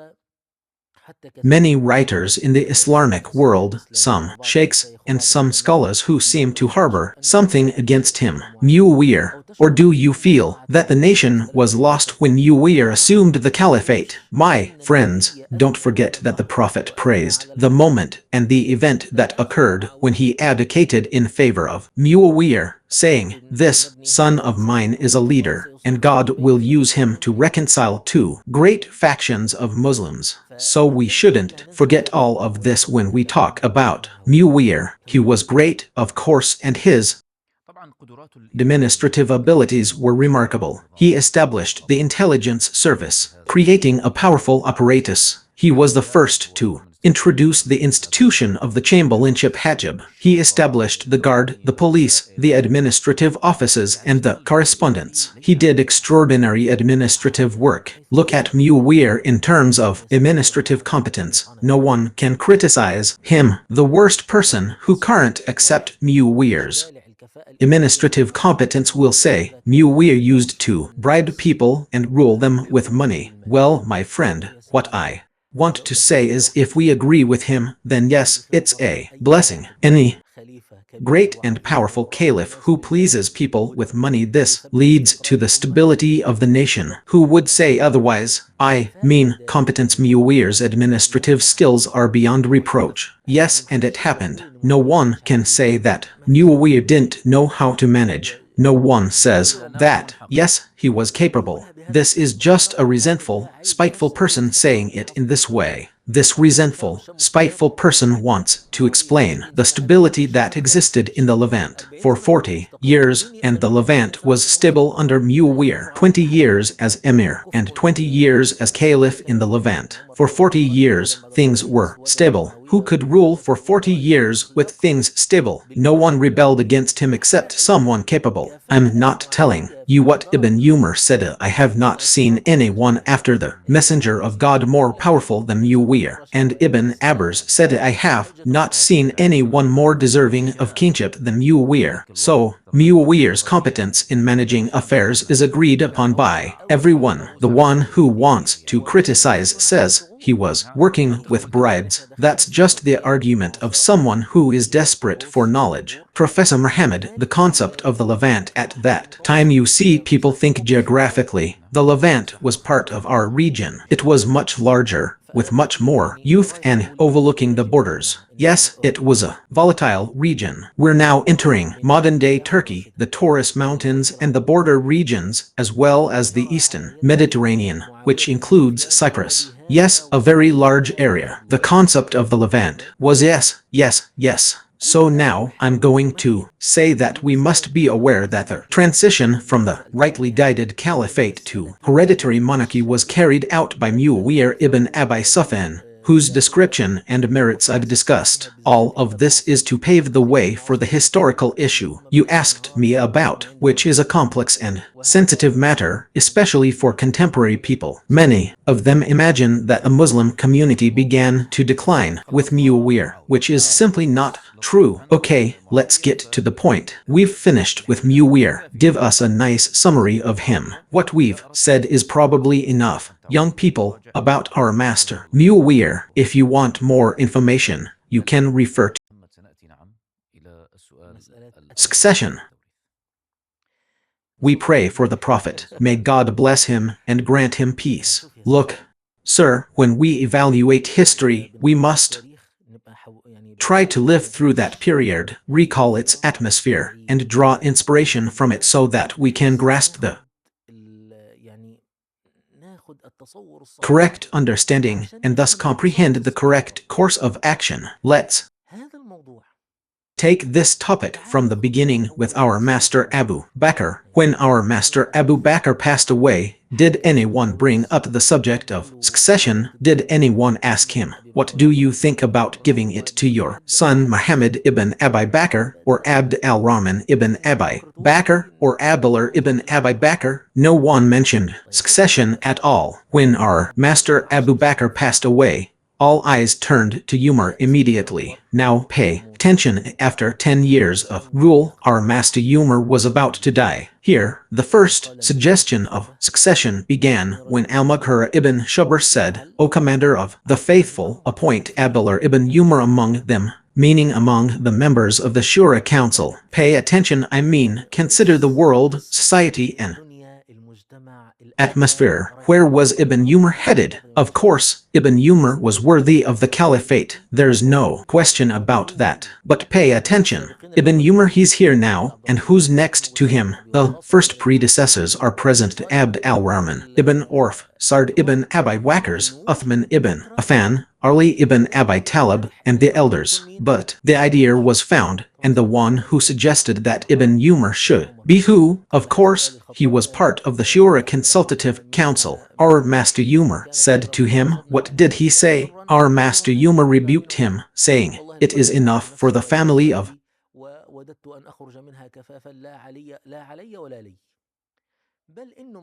[SPEAKER 1] many writers in the Islamic world, some sheikhs, and some scholars who seem to harbor something against him. Mu'awiyah, or do you feel that the nation was lost when Mu'awiyah assumed the caliphate? My friends, don't forget that the Prophet praised the moment and the event that occurred when he abdicated in favor of Mu'awiyah, saying, "This son of mine is a leader, and God will use him to reconcile two great factions of Muslims." So we shouldn't forget all of this when we talk about Mu'awiyah. He was great, of course, and his administrative abilities were remarkable. He established the intelligence service, creating a powerful apparatus. He was the first to introduce the institution of the chamberlainship hajib. He established the guard, the police, the administrative offices, and the correspondence. He did extraordinary administrative work. Look at Mu'awiyah in terms of administrative competence. No one can criticize him. The worst person who can't accept Mu'awiyah's administrative competence will say Mu'awiyah used to bribe people and rule them with money. Well, my friend, what I want to say is, if we agree with him, then yes, it's a blessing. Any great and powerful caliph who pleases people with money, this leads to the stability of the nation. Who would say otherwise? I mean, competence. Mu'awiyah's administrative skills are beyond reproach. Yes, and it happened. No one can say that Mu'awiyah didn't know how to manage. No one says that, yes, he was capable. This is just a resentful, spiteful person saying it in this way. This resentful, spiteful person wants to explain the stability that existed in the Levant for 40 years, and the Levant was stable under Mu'awiyah. 20 years as emir and 20 years as caliph in the Levant. For 40 years, things were stable. Who could rule for 40 years with things stable? No one rebelled against him except someone capable. I'm not telling you what Ibn Umar said. I have not seen anyone after the Messenger of God more powerful than Mu'awiyah. And Ibn Abbas said, I have not seen anyone more deserving of kingship than Mu'awiyah. So, Mu'awiyah's competence in managing affairs is agreed upon by everyone. The one who wants to criticize says he was working with bribes. That's just the argument of someone who is desperate for knowledge. Professor Muhammad, the concept of the Levant at that time, you see, people think geographically. The Levant was part of our region. It was much larger, with much more youth and overlooking the borders. Yes, it was a volatile region. We're now entering modern-day Turkey, the Taurus Mountains and the border regions, as well as the Eastern Mediterranean, which includes Cyprus. Yes, a very large area. The concept of the Levant was yes. So now, I'm going to say that we must be aware that the transition from the rightly guided caliphate to hereditary monarchy was carried out by Mu'awiyah ibn Abi Sufyan, whose description and merits I've discussed. All of this is to pave the way for the historical issue you asked me about, which is a complex and sensitive matter, especially for contemporary people. Many of them imagine that a Muslim community began to decline with Mu'awiyah, which is simply not true. Okay, let's get to the point. We've finished with Mu'awiyah. Give us a nice summary of him. What we've said is probably enough, young people, about our master Mu'awiyah. If you want more information, you can refer to succession. We pray for the Prophet. May God bless him and grant him peace. Look, sir, when we evaluate history, we must try to live through that period, recall its atmosphere, and draw inspiration from it so that we can grasp the correct understanding and thus comprehend the correct course of action. Let's take this topic from the beginning with our master Abu Bakr. When our master Abu Bakr passed away, did anyone bring up the subject of succession? Did anyone ask him, what do you think about giving it to your son Muhammad ibn Abi Bakr, or Abd al-Rahman ibn Abi Bakr, or Abdullah ibn Abi Bakr? No one mentioned succession at all. When our master Abu Bakr passed away, all eyes turned to Umar immediately. Now pay attention. After 10 years of rule, our master Umar was about to die. Here, the first suggestion of succession began when al-Mughira ibn Shubayr said, O commander of the faithful, appoint Abdullah ibn Umar among them, meaning among the members of the Shura Council. Pay attention, I mean, consider the world, society, and atmosphere. Where was Ibn Umar headed? Of course, Ibn Umar was worthy of the caliphate. There's no question about that. But pay attention. Ibn Umar, he's here now, and who's next to him? The first predecessors are present: Abd al-Rahman ibn Auf, Sa'd ibn Abi Waqqas, Uthman ibn Affan, Ali ibn Abi Talib, and the elders. But the idea was found, and the one who suggested that Ibn Umar should be who? Of course, he was part of the Shura Consultative Council. Our master Umar said to him, what did he say? Our master Umar rebuked him, saying, it is enough for the family of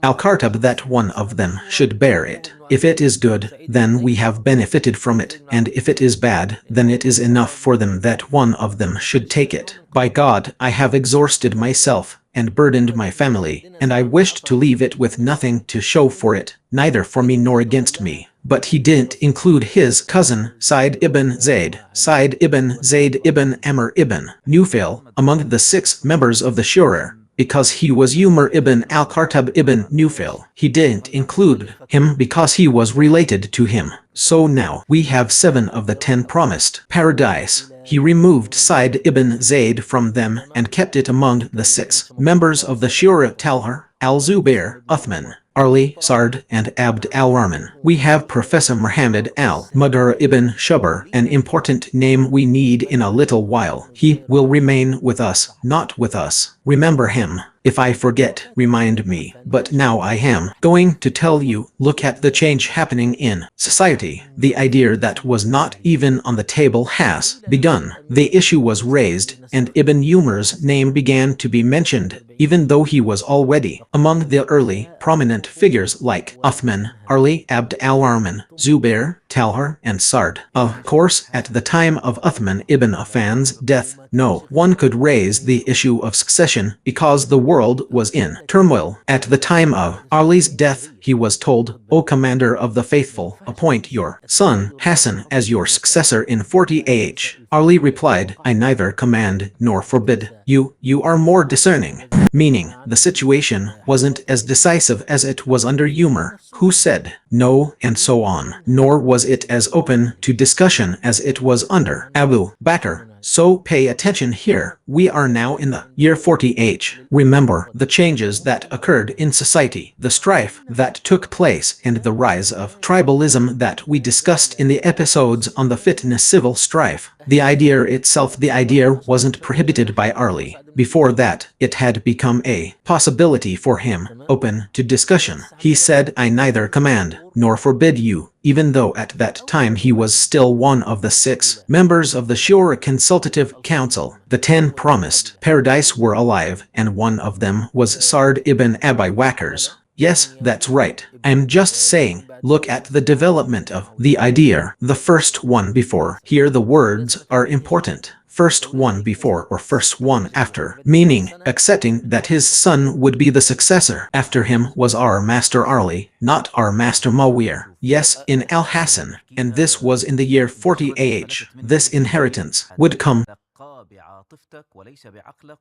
[SPEAKER 1] al-Khartab that one of them should bear it. If it is good, then we have benefited from it, and if it is bad, then it is enough for them that one of them should take it. By God, I have exhausted myself and burdened my family, and I wished to leave it with nothing to show for it, neither for me nor against me. But he didn't include his cousin, Sa'id ibn Zayd ibn Amr ibn Nufail, among the 6 members of the Shura, because he was Umar ibn al-Khattab ibn Nufail. He didn't include him because he was related to him. So now we have 7 of the 10 promised paradise. He removed Sa'id ibn Zayd from them and kept it among the 6 members of the Shura: Talha, al-Zubair, Uthman, Ali, Sa'd, and Abd al-Rahman. We have Professor Muhammad al-Mughira ibn Shubayr, an important name we need in a little while. He will remain with us, not with us. Remember him. If I forget, remind me. But now I am going to tell you, look at the change happening in society. The idea that was not even on the table has begun. The issue was raised, and Ibn Umar's name began to be mentioned. even though he was already among the early prominent figures like Uthman, Ali, Abd al-Rahman, Zubair, Talha, and Sa'd. Of course, at the time of Uthman ibn Affan's death, no one could raise the issue of succession because the world was in turmoil. At the time of Ali's death, he was told, "O commander of the faithful, appoint your son Hassan as your successor in 40 AH." Ali replied, "I neither command nor forbid. You are more discerning." Meaning, the situation wasn't as decisive as it was under Umar, who said no, and so on. Nor was it as open to discussion as it was under Abu Bakr. So pay attention here. We are now in the year 40H. Remember the changes that occurred in society, the strife that took place, and the rise of tribalism that we discussed in the episodes on the fitness civil strife. The idea itself, the idea wasn't prohibited by Ali. Before that, it had become a possibility for him, open to discussion. He said, "I neither command nor forbid you," even though at that time he was still one of the 6 members of the Shura Consultative Council. The 10 promised paradise were alive, and one of them was Sa'd ibn Abi Waqqas. Yes, that's right. I'm just saying, look at the development of the idea. The first one before. Here the words are important. First one before or first one after, meaning accepting that his son would be the successor after him was our master Ali, not our master Mu'awiyah. Yes, in al-Hassan, and this was in the year 40 AH. This inheritance would come.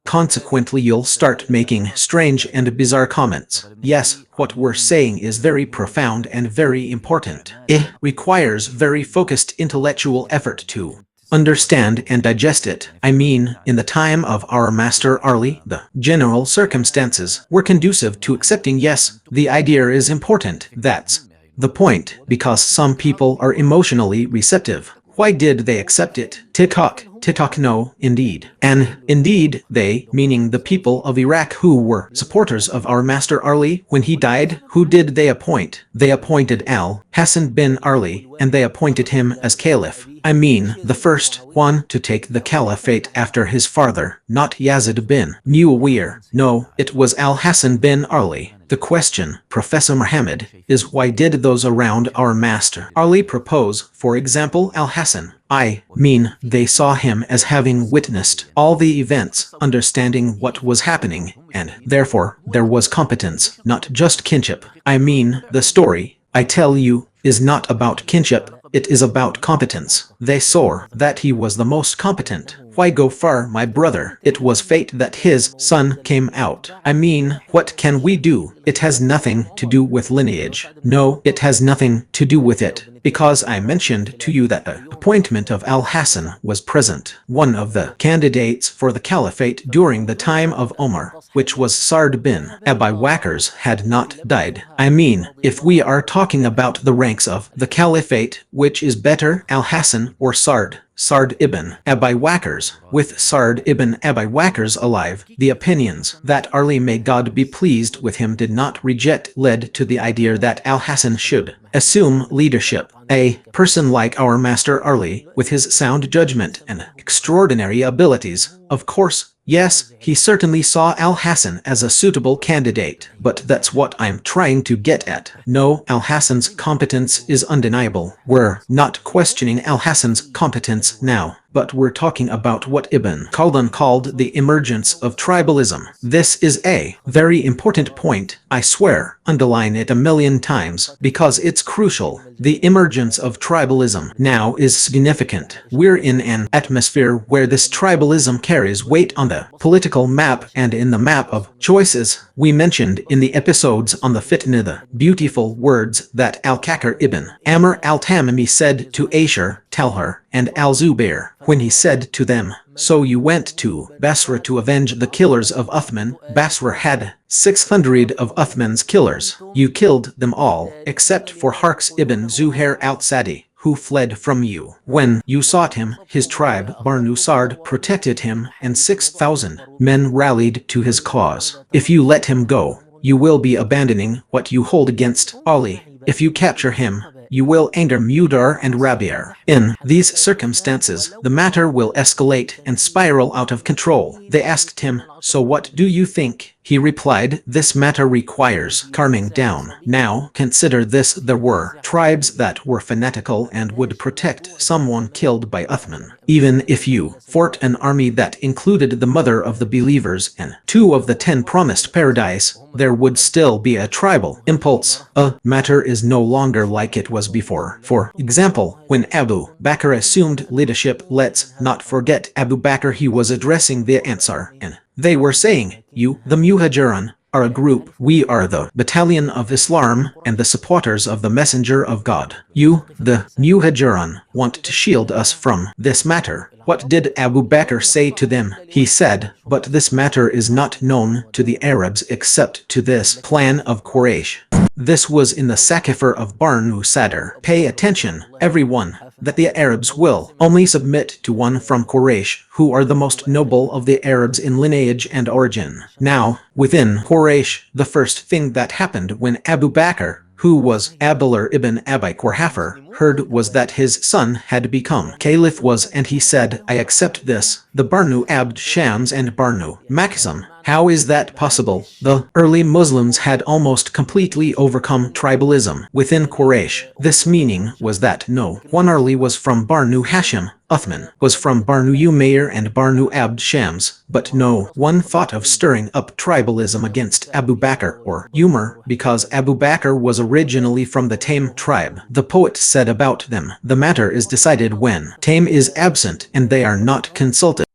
[SPEAKER 1] Consequently, you'll start making strange and bizarre comments. Yes, what we're saying is very profound and very important. It requires very focused intellectual effort to understand and digest it. I mean, in the time of our master Ali, the general circumstances were conducive to accepting. Yes, the idea is important. That's the point, because some people are emotionally receptive. Why did they accept it? TikTok, no, indeed. And indeed, they, meaning the people of Iraq who were supporters of our master Ali when he died, who did they appoint? They appointed al-Hassan bin Ali, and they appointed him as caliph. I mean, the first one to take the caliphate after his father, not Yazid bin Mu'awiyah. No, it was al-Hassan bin Ali. The question, Professor Muhammad, is why did those around our master Ali propose, for example, al-Hassan? I mean, they saw him as having witnessed all the events, understanding what was happening, and therefore there was competence, not just kinship. I mean, the story, I tell you, is not about kinship. It is about competence. They saw that he was the most competent. Why go far, my brother? It was fate that his son came out. I mean, what can we do? It has nothing to do with lineage. No, it has nothing to do with it. Because I mentioned to you that the appointment of al-Hassan was present. One of the candidates for the caliphate during the time of Omar, which was Sa'd bin Abi Waqqas, had not died. I mean, if we are talking about the ranks of the caliphate, which is better, al-Hassan or Sa'd ibn Abi Waqqas? With Sa'd ibn Abi Waqqas alive, the opinions that Ali, may God be pleased with him, did not reject led to the idea that al-Hassan should assume leadership. A person like our master Ali, with his sound judgment and extraordinary abilities, of course, yes, he certainly saw al-Hassan as a suitable candidate, but that's what I'm trying to get at. No, al-Hassan's competence is undeniable. We're not questioning al-Hassan's competence now, but we're talking about what Ibn Khaldun called the emergence of tribalism. This is a very important point, I swear, underline it a million times, because it's crucial. The emergence of tribalism now is significant. We're in an atmosphere where this tribalism carries weight on the political map and in the map of choices. We mentioned in the episodes on the fitna the beautiful words that al-Kakar ibn Amr al-Tamimi said to Ashar, Talha, and al-Zubair, when he said to them, "So you went to Basra to avenge the killers of Uthman." Basra had 600 of Uthman's killers. You killed them all, except for Harks ibn Zuhair al-Sadi, who fled from you. When you sought him, his tribe, Banu Sa'd, protected him, and 6,000 men rallied to his cause. If you let him go, you will be abandoning what you hold against Ali. If you capture him, you will anger Mudar and Rabi'ah. In these circumstances, the matter will escalate and spiral out of control. They asked him, "So what do you think?" He replied, "This matter requires calming down. Now, consider this: there were tribes that were fanatical and would protect someone killed by Uthman. Even if you fought an army that included the mother of the believers and 2 of the 10 promised paradise, there would still be a tribal impulse. A matter is no longer like it was before. For example, when Abu Bakr assumed leadership, let's not forget Abu Bakr, he was addressing the Ansar, and they were saying, you, the Muhajirun, are a group. We are the battalion of Islam and the supporters of the Messenger of God. You, the Muhajirun, want to shield us from this matter." What did Abu Bakr say to them? He said, "But this matter is not known to the Arabs except to this clan of Quraysh." This was in the Sakifar of Banu Sadr. Pay attention, everyone, that the Arabs will only submit to one from Quraysh, who are the most noble of the Arabs in lineage and origin. Now, within Quraysh, the first thing that happened when Abu Bakr, who was Abdullah ibn Abi Quhafa, heard was that his son had become caliph and he said, "I accept this." The Banu Abd Shams and Banu Makhzum. How is that possible? The early Muslims had almost completely overcome tribalism within Quraysh. This meaning was that no one Ali was from Banu Hashim, Uthman was from Banu Umayr and Banu Abd Shams, but no one thought of stirring up tribalism against Abu Bakr or Umar, because Abu Bakr was originally from the Taym tribe. The poet said about them, "The matter is decided when Taym is absent and they are not consulted."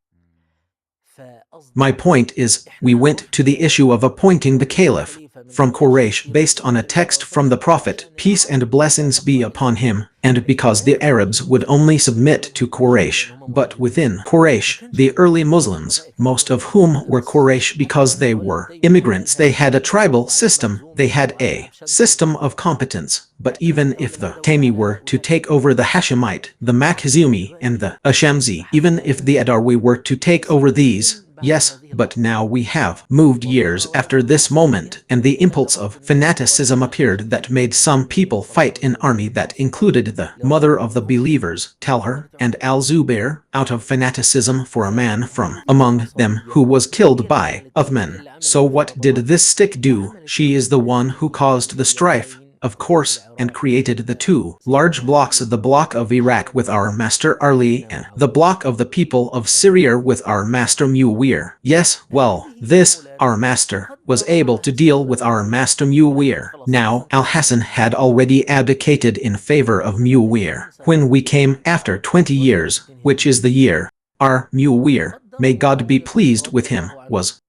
[SPEAKER 1] My point is, we went to the issue of appointing the caliph from Quraysh based on a text from the Prophet, peace and blessings be upon him, and because the Arabs would only submit to Quraysh. But within Quraysh, the early Muslims, most of whom were Quraysh because they were immigrants, they had a tribal system, they had a system of competence. But even if the Taymi were to take over the Hashemite, the Makhzumi, and the Ashamsi, even if the Adarwi were to take over these, yes, but now we have moved years after this moment, and the impulse of fanaticism appeared that made some people fight an army that included the mother of the believers, Talha, and al-Zubair, out of fanaticism for a man from among them who was killed by Uthman. So what did this stick do? She is the one who caused the strife, of course, and created the 2 large blocks, the block of Iraq with our master Ali and the block of the people of Syria with our master Mu'awiyah. Yes, well, this, our master, was able to deal with our master Mu'awiyah. Now, Al-Hassan had already abdicated in favor of Mu'awiyah. When we came after 20 years, which is the year, our Mu'awiyah, may God be pleased with him, was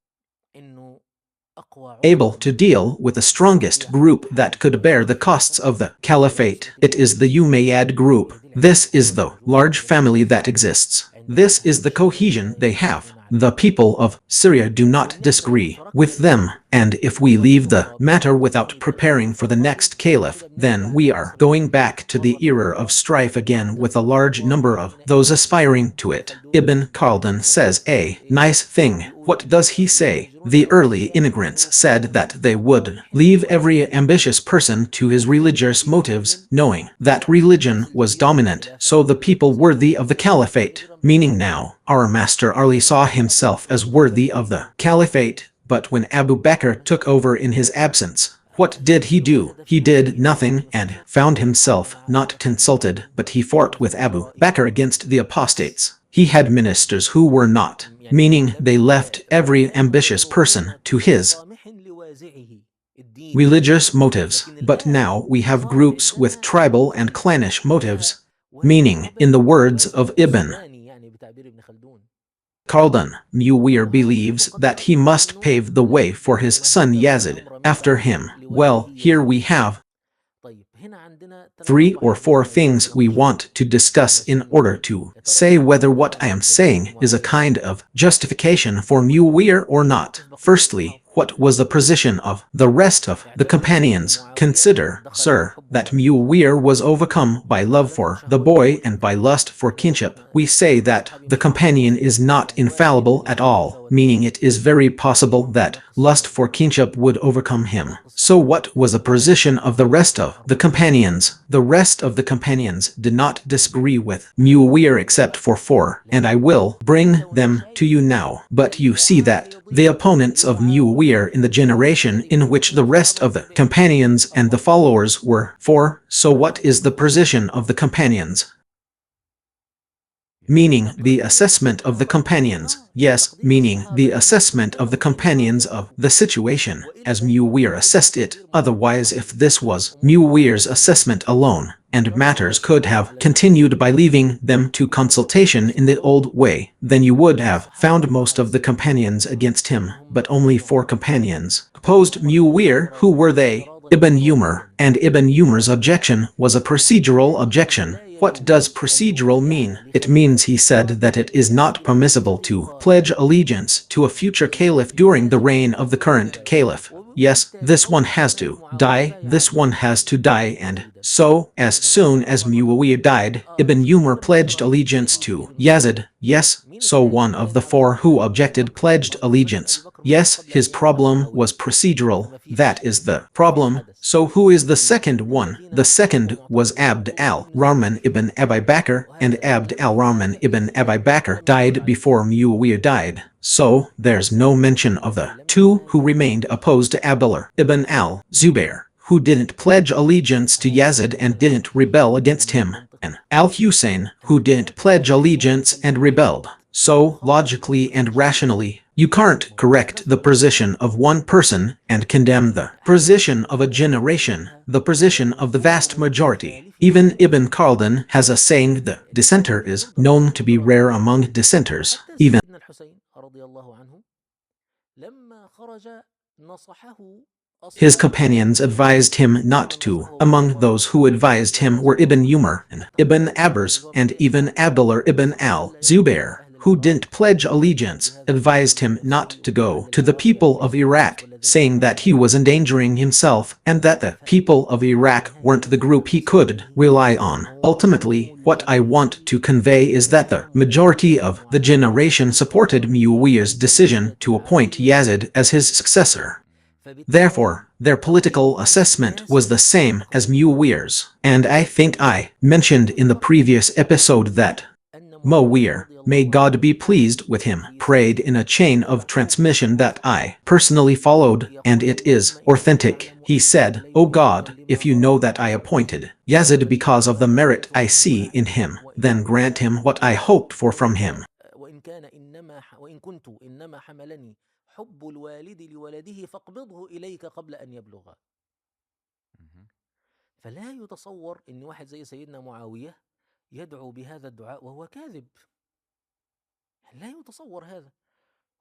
[SPEAKER 1] able to deal with the strongest group that could bear the costs of the caliphate. It is the Umayyad group. This is the large family that exists. This is the cohesion they have. The people of Syria do not disagree with them, and if we leave the matter without preparing for the next caliph, then we are going back to the era of strife again with a large number of those aspiring to it. Ibn Khaldun says a nice thing. What does he say? The early immigrants said that they would leave every ambitious person to his religious motives, knowing that religion was dominant, so the people worthy of the caliphate, meaning now, our master Ali saw himself as worthy of the caliphate. But when Abu Bakr took over in his absence, what did he do? He did nothing and found himself not consulted, but he fought with Abu Bakr against the apostates. He had ministers who were not, meaning they left every ambitious person to his religious motives. But now we have groups with tribal and clannish motives, meaning, in the words of Ibn Khaldun, Mu'awiyah believes that he must pave the way for his son Yazid after him. Well, here we have 3 or 4 things we want to discuss in order to say whether what I am saying is a kind of justification for Mu'awiyah or not. Firstly, what was the position of the rest of the companions? Consider, sir, that Mu'awiyah was overcome by love for the boy and by lust for kinship. We say that the companion is not infallible at all, meaning it is very possible that lust for kinship would overcome him. So what was the position of the rest of the companions? The rest of the companions did not disagree with Mu'awiyah except for 4, and I will bring them to you now. But you see that the opponents of Mu'awiyah Mu'awiyah in the generation in which the rest of the companions and the followers were. 4. So what is the position of the companions? Meaning the assessment of the companions. Yes, meaning the assessment of the companions of the situation, as Mu'awiyah assessed it. Otherwise, if this was Mu'awiyah's assessment alone, and matters could have continued by leaving them to consultation in the old way, then you would have found most of the companions against him, but only 4 companions opposed Mu'awiyah. Who were they? Ibn Umar, and Ibn Umar's objection was a procedural objection. What does procedural mean? It means he said that it is not permissible to pledge allegiance to a future caliph during the reign of the current caliph. Yes, this one has to die, this one has to die, and so, as soon as Mu'awiyah died, Ibn Umar pledged allegiance to Yazid. Yes, so one of the 4 who objected pledged allegiance. Yes, his problem was procedural. That is the problem. So who is the second one? The second was Abd al-Rahman ibn Abi Bakr, and Abd al-Rahman ibn Abi Bakr died before Mu'awiyah died. So, there's no mention of the 2 who remained opposed to Abdullah ibn al-Zubayr, who didn't pledge allegiance to Yazid and didn't rebel against him, and al-Hussein, who didn't pledge allegiance and rebelled. So, logically and rationally, you can't correct the position of one person and condemn the position of a generation, the position of the vast majority. Even Ibn Khaldun has a saying: the dissenter is known to be rare among dissenters. Even his companions advised him not to. Among those who advised him were Ibn Umar, and Ibn Abbas, and even Abdullah ibn al-Zubayr, who didn't pledge allegiance, advised him not to go to the people of Iraq, saying that he was endangering himself and that the people of Iraq weren't the group he could rely on. Ultimately, what I want to convey is that the majority of the generation supported Mu'awiyah's decision to appoint Yazid as his successor. Therefore, their political assessment was the same as Mu'awiyah's, and I think I mentioned in the previous episode that Mu'awiyah, may God be pleased with him, prayed in a chain of transmission that I personally followed, and it is authentic. He said, "O God, if you know that I appointed Yazid because of the merit I see in him, then grant him what I hoped for from him."
[SPEAKER 2] فلا يتصور ان واحد زي سيدنا معاوية يدعو بهذا الدعاء وهو كاذب. لا يتصور هذا.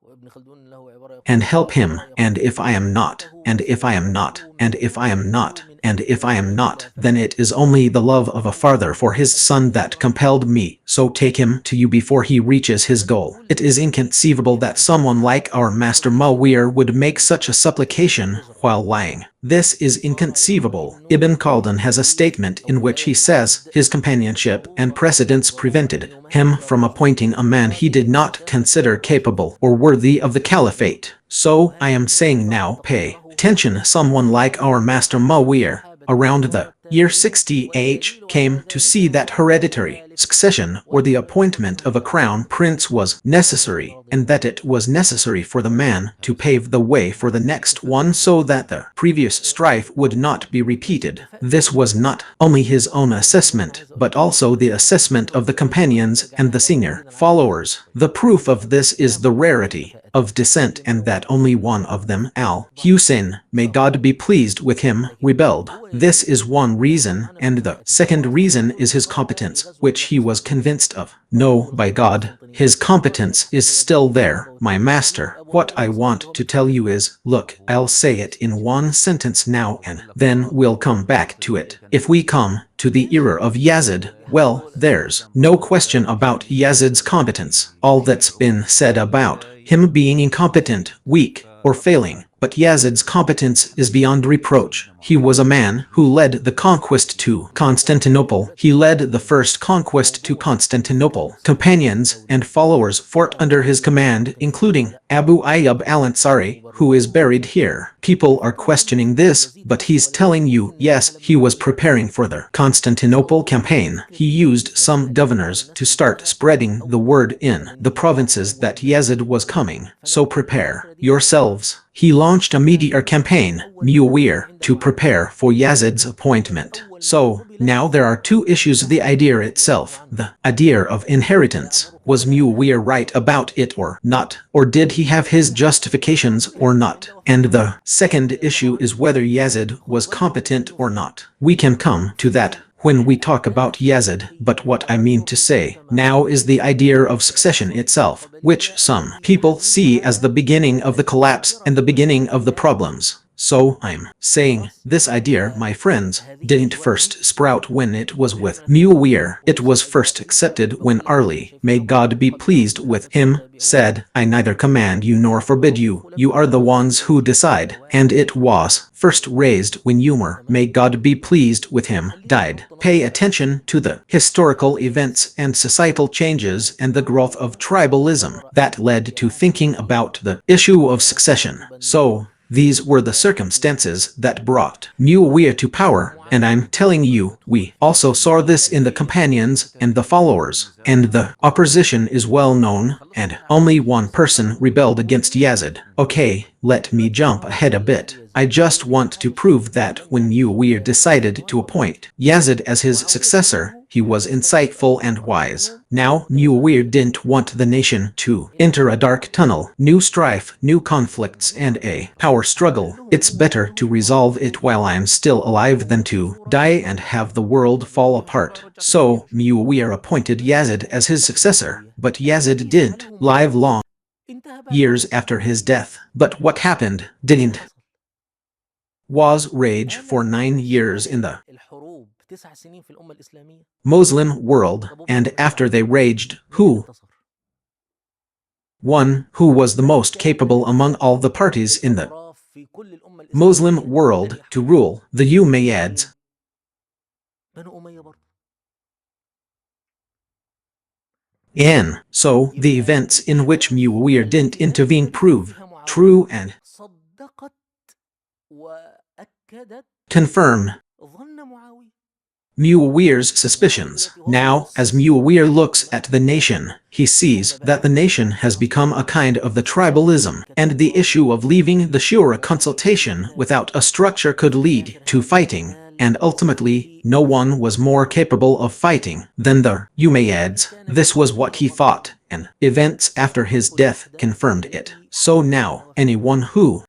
[SPEAKER 2] وابن خلدون له عبارة يقول:
[SPEAKER 1] and help him, and if I am not, and if I am not, and if I am not, and if I am not, then it is only the love of a father for his son that compelled me, so take him to you before he reaches his goal. It is inconceivable that someone like our master Mu'awiyah would make such a supplication while lying. This is inconceivable. Ibn Khaldun has a statement in which he says his companionship and precedence prevented him from appointing a man he did not consider capable or worthy of the caliphate. So, I am saying now, pay attention. Someone like our master Mu'awiyah, around the year 60 AH, came to see that hereditary succession or the appointment of a crown prince was necessary, and that it was necessary for the man to pave the way for the next one so that the previous strife would not be repeated. This was not only his own assessment, but also the assessment of the companions and the senior followers. The proof of this is the rarity of dissent, and that only one of them, al-Hussein, may God be pleased with him, rebelled. This is one reason, and the second reason is his competence, which he was convinced of. No, by God, his competence is still there, my master. What I want to tell you is, look, I'll say it in one sentence now and then we'll come back to it. If we come to the era of Yazid, well, there's no question about Yazid's competence. All that's been said about him being incompetent, weak, or failing, but Yazid's competence is beyond reproach. He was a man who led the conquest to Constantinople. He led the first conquest to Constantinople. Companions and followers fought under his command, including Abu Ayyub al-Ansari, who is buried here. People are questioning this, but he's telling you, yes, he was preparing for the Constantinople campaign. He used some governors to start spreading the word in the provinces that Yazid was coming. So prepare yourselves. he launched a meteor campaign, Mu'awiyah, to prepare for Yazid's appointment. So, now there are two issues: the idea itself, the idea of inheritance. Was Mu'awiyah right about it or not? Or did he have his justifications or not? And the second issue is whether Yazid was competent or not. We can come to that when we talk about Yazid, but what I mean to say now is the idea of succession itself, which some people see as the beginning of the collapse and the beginning of the problems. So I'm saying, this idea, my friends, didn't first sprout when it was with Mu'awiyah. It was first accepted when Ali, may God be pleased with him, said, I neither command you nor forbid you, you are the ones who decide. And it was first raised when Umar, may God be pleased with him, died. Pay attention to the historical events and societal changes and the growth of tribalism that led to thinking about the issue of succession. So, these were the circumstances that brought Mu'awiyah to power, and I'm telling you, we also saw this in the companions and the followers, and the opposition is well known, and only one person rebelled against Yazid. Okay, let me jump ahead a bit. I just want to prove that when Mu'awiyah decided to appoint Yazid as his successor, he was insightful and wise. Now, Mu'awiyah didn't want the nation to enter a dark tunnel, new strife, new conflicts, and a power struggle. It's better to resolve it while I'm still alive than to die and have the world fall apart. So, Mu'awiyah appointed Yazid as his successor, but Yazid didn't live long years after his death. But what happened didn't was rage for 9 years in the Muslim world, and after they raged, who won? Who was the most capable among all the parties in the Muslim world to rule? The Umayyads. So, the events in which Mu'awiyah didn't intervene prove true and confirm Mu'awiyah's suspicions. Now, as Mu'awiyah looks at the nation, he sees that the nation has become a kind of the tribalism, and the issue of leaving the shura consultation without a structure could lead to fighting, and ultimately, no one was more capable of fighting than the Umayyads. This was what he thought, and events after his death confirmed it. So now, anyone who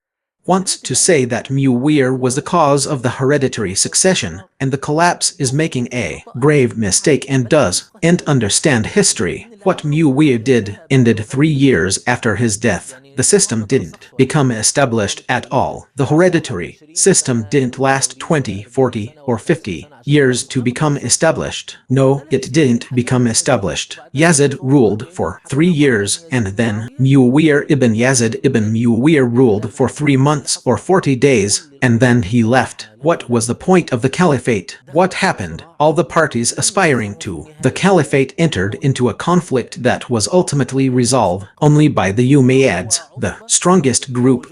[SPEAKER 1] wants to say that Mu'awiyah was the cause of the hereditary succession and the collapse is making a grave mistake and doesn't understand history. What Mu'awiyah did ended 3 years after his death. The system didn't become established at all. The hereditary system didn't last 20, 40, or 50 years to become established. No, it didn't become established. Yazid ruled for 3 years, and then Mu'awiyah ibn Yazid ibn Mu'awiyah ruled for 3 months or 40 days, and then he left. What was the point of the caliphate? What happened? All the parties aspiring to the caliphate entered into a conflict that was ultimately resolved only by the Umayyads, the strongest group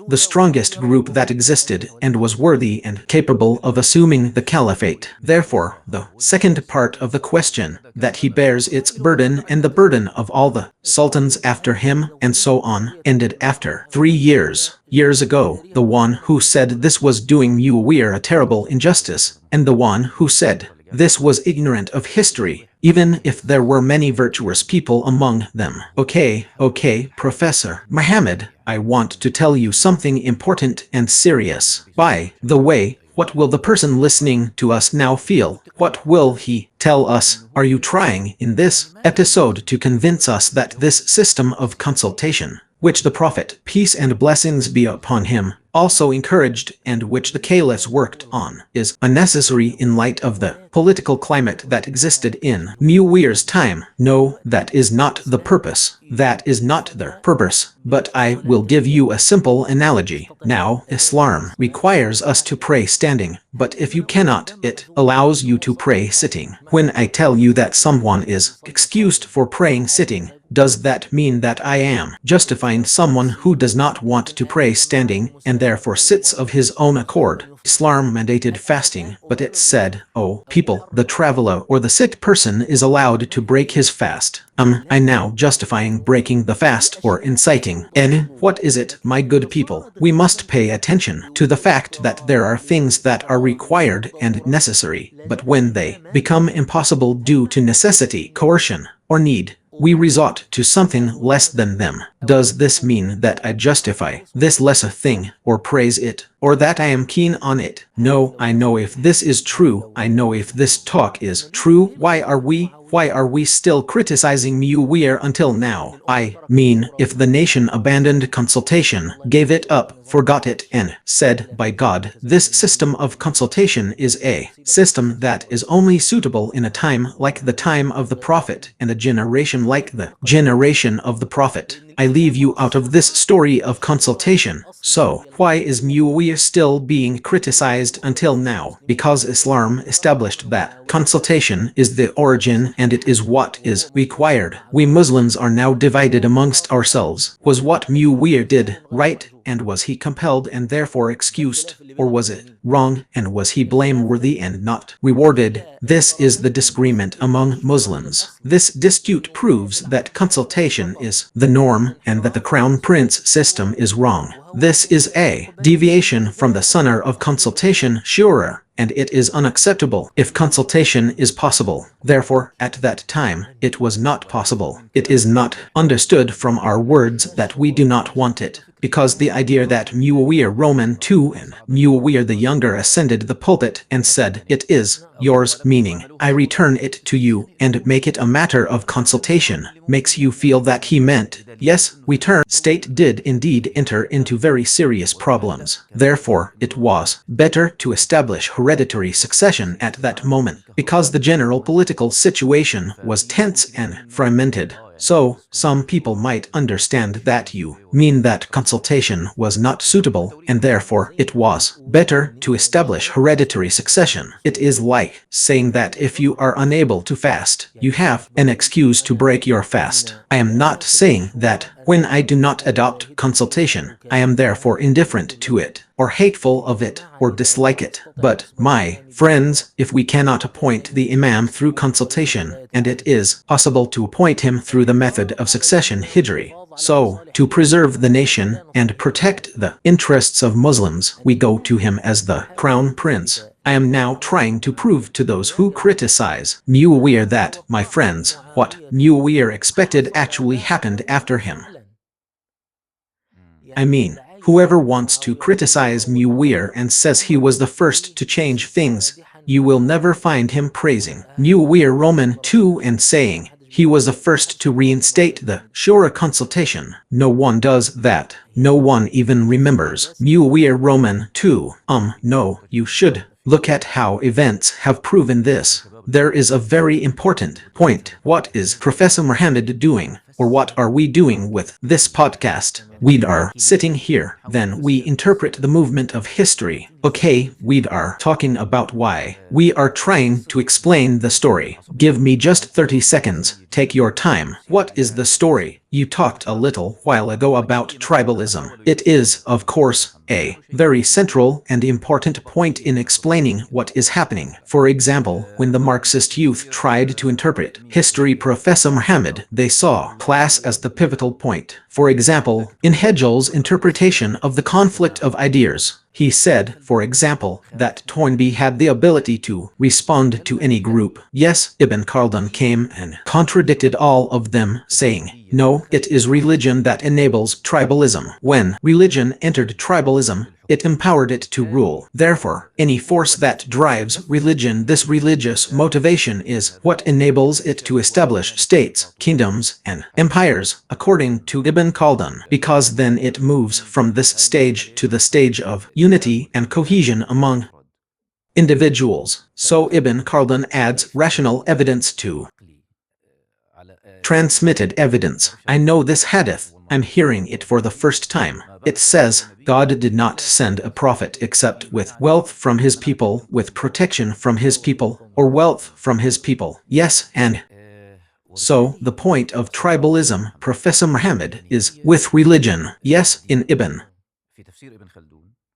[SPEAKER 1] that existed and was worthy and capable of assuming the caliphate. Therefore, the second part of the question, that he bears its burden and the burden of all the sultans after him, and so on, ended after 3 years ago. The one who said this was doing Mu'awiyah a terrible injustice, and the one who said this was ignorant of history, even if there were many virtuous people among them. Okay, Professor Muhammad, I want to tell you something important and serious. By the way, what will the person listening to us now feel? What will he tell us? Are you trying in this episode to convince us that this system of consultation, which the Prophet, peace and blessings be upon him, also encouraged and which the caliphs worked on, is unnecessary in light of the political climate that existed in Mu'awiyah's time? No, that is not the purpose. But I will give you a simple analogy. Now, Islam requires us to pray standing, but if you cannot, it allows you to pray sitting. When I tell you that someone is excused for praying sitting, does that mean that I am justifying someone who does not want to pray standing and therefore sits of his own accord? Islam mandated fasting, but it said, "Oh, people, the traveler or the sick person is allowed to break his fast." I now justifying breaking the fast or inciting. And what is it, my good people? We must pay attention to the fact that there are things that are required and necessary, but when they become impossible due to necessity, coercion, or need, we resort to something less than them. Does this mean that I justify this lesser thing, or praise it, or that I am keen on it? No, I know if this is true. I know if this talk is true. Why are we still criticizing Mu'awiyah until now? I mean, if the nation abandoned consultation, gave it up, forgot it, and said, by God, this system of consultation is a system that is only suitable in a time like the time of the Prophet and a generation like the generation of the Prophet, I leave you out of this story of consultation. So, why is Mu'awiyah still being criticized until now? Because Islam established that consultation is the origin and it is what is required. We Muslims are now divided amongst ourselves. Was what Mu'awiyah did right, and was he compelled and therefore excused? Or was it wrong, and was he blameworthy and not rewarded? This is the disagreement among Muslims. This dispute proves that consultation is the norm and that the crown prince system is wrong. This is a deviation from the sunnah of consultation, shura, and it is unacceptable if consultation is possible. Therefore, at that time, it was not possible. It is not understood from our words that we do not want it, because the idea that Mu'awiyah Roman II and Mu'awiyah the Younger ascended the pulpit and said, "It is yours," meaning, "I return it to you," and make it a matter of consultation, makes you feel that he meant, yes, return. State did indeed enter into very serious problems. Therefore, it was better to establish hereditary succession at that moment, because the general political situation was tense and fragmented. So, some people might understand that you mean that consultation was not suitable, and therefore it was better to establish hereditary succession. It is like saying that if you are unable to fast, you have an excuse to break your fast. I am not saying that when I do not adopt consultation, I am therefore indifferent to it, or hateful of it, or dislike it. But, my friends, if we cannot appoint the imam through consultation, and it is possible to appoint him through the method of succession hijri, so, to preserve the nation and protect the interests of Muslims, we go to him as the crown prince. I am now trying to prove to those who criticize Mu'awiyah that, my friends, what Mu'awiyah expected actually happened after him. I mean, whoever wants to criticize Mu'awiyah and says he was the first to change things, you will never find him praising Mu'awiyah Roman II and saying he was the first to reinstate the shura consultation. No one does that. No one even remembers Mu'awiyah Roman II. No, you should look at how events have proven this. There is a very important point. What is Professor Muhammad doing? Or what are we doing with this podcast? We are sitting here, then we interpret the movement of history. Okay, we are talking about why. We are trying to explain the story. Give me just 30 seconds. Take your time. What is the story? You talked a little while ago about tribalism. It is, of course, a very central and important point in explaining what is happening. For example, when the Marxist youth tried to interpret history, Professor Muhammad, they saw class as the pivotal point. For example, in Hegel's interpretation of the conflict of ideas, he said, for example, that Toynbee had the ability to respond to any group. Yes, Ibn Khaldun came and contradicted all of them, saying, no, it is religion that enables tribalism. When religion entered tribalism, it empowered it to rule. Therefore, any force that drives religion, this religious motivation is what enables it to establish states, kingdoms, and empires, according to Ibn Khaldun, because then it moves from this stage to the stage of unity and cohesion among individuals. So Ibn Khaldun adds rational evidence to transmitted evidence. I know this hadith. I'm hearing it for the first time. It says, God did not send a prophet except with wealth from his people, with protection from his people, or wealth from his people. Yes, and so the point of tribalism, Professor Muhammad, is with religion. Yes, in Ibn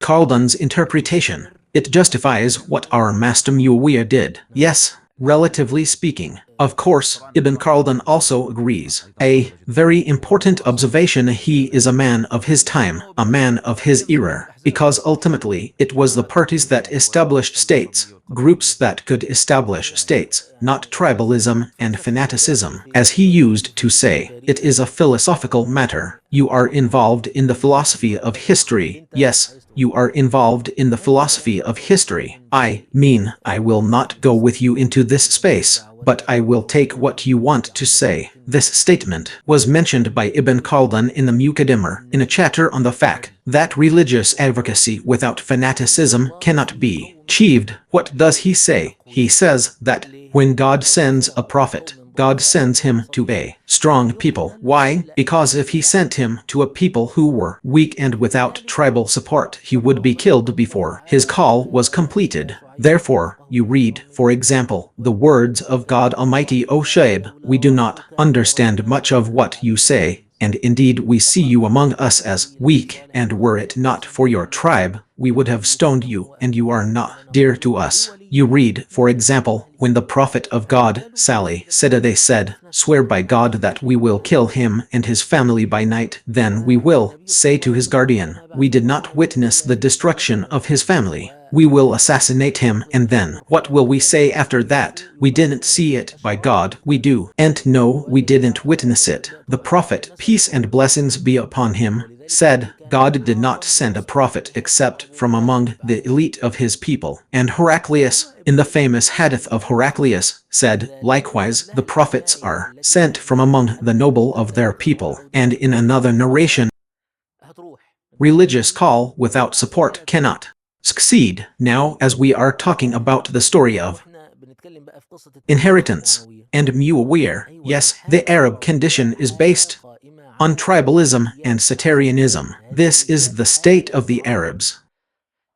[SPEAKER 1] Khaldun's interpretation. It justifies what our master Mu'awiyah did. Yes, relatively speaking. Of course, Ibn Khaldun also agrees. A very important observation: he is a man of his time, a man of his era, because ultimately it was the parties that established states, groups that could establish states, not tribalism and fanaticism. As he used to say, it is a philosophical matter. You are involved in the philosophy of history. Yes, you are involved in the philosophy of history. I mean, I will not go with you into this space, but I will take what you want to say. This statement was mentioned by Ibn Khaldun in the Muqaddimah, in a chapter on the fact that religious advocacy without fanaticism cannot be achieved. What does he say? He says that when God sends a prophet, God sends him to a strong people. Why? Because if he sent him to a people who were weak and without tribal support, he would be killed before his call was completed. Therefore, you read, for example, the words of God Almighty, O Shaib, we do not understand much of what you say, and indeed we see you among us as weak, and were it not for your tribe, we would have stoned you, and you are not dear to us. You read, for example, when the prophet of God, Salih, said, they said, swear by God that we will kill him and his family by night, then we will say to his guardian, we did not witness the destruction of his family. We will assassinate him, and then what will we say after that? We didn't see it, by God, we do. And no, we didn't witness it. The prophet, peace and blessings be upon him, said, God did not send a prophet except from among the elite of his people. And Heraclius, in the famous hadith of Heraclius, said, likewise, the prophets are sent from among the noble of their people. And in another narration, religious call without support cannot succeed. Now, as we are talking about the story of inheritance and Mu'awiyah, yes, the Arab condition is based on tribalism and sectarianism. This is the state of the Arabs.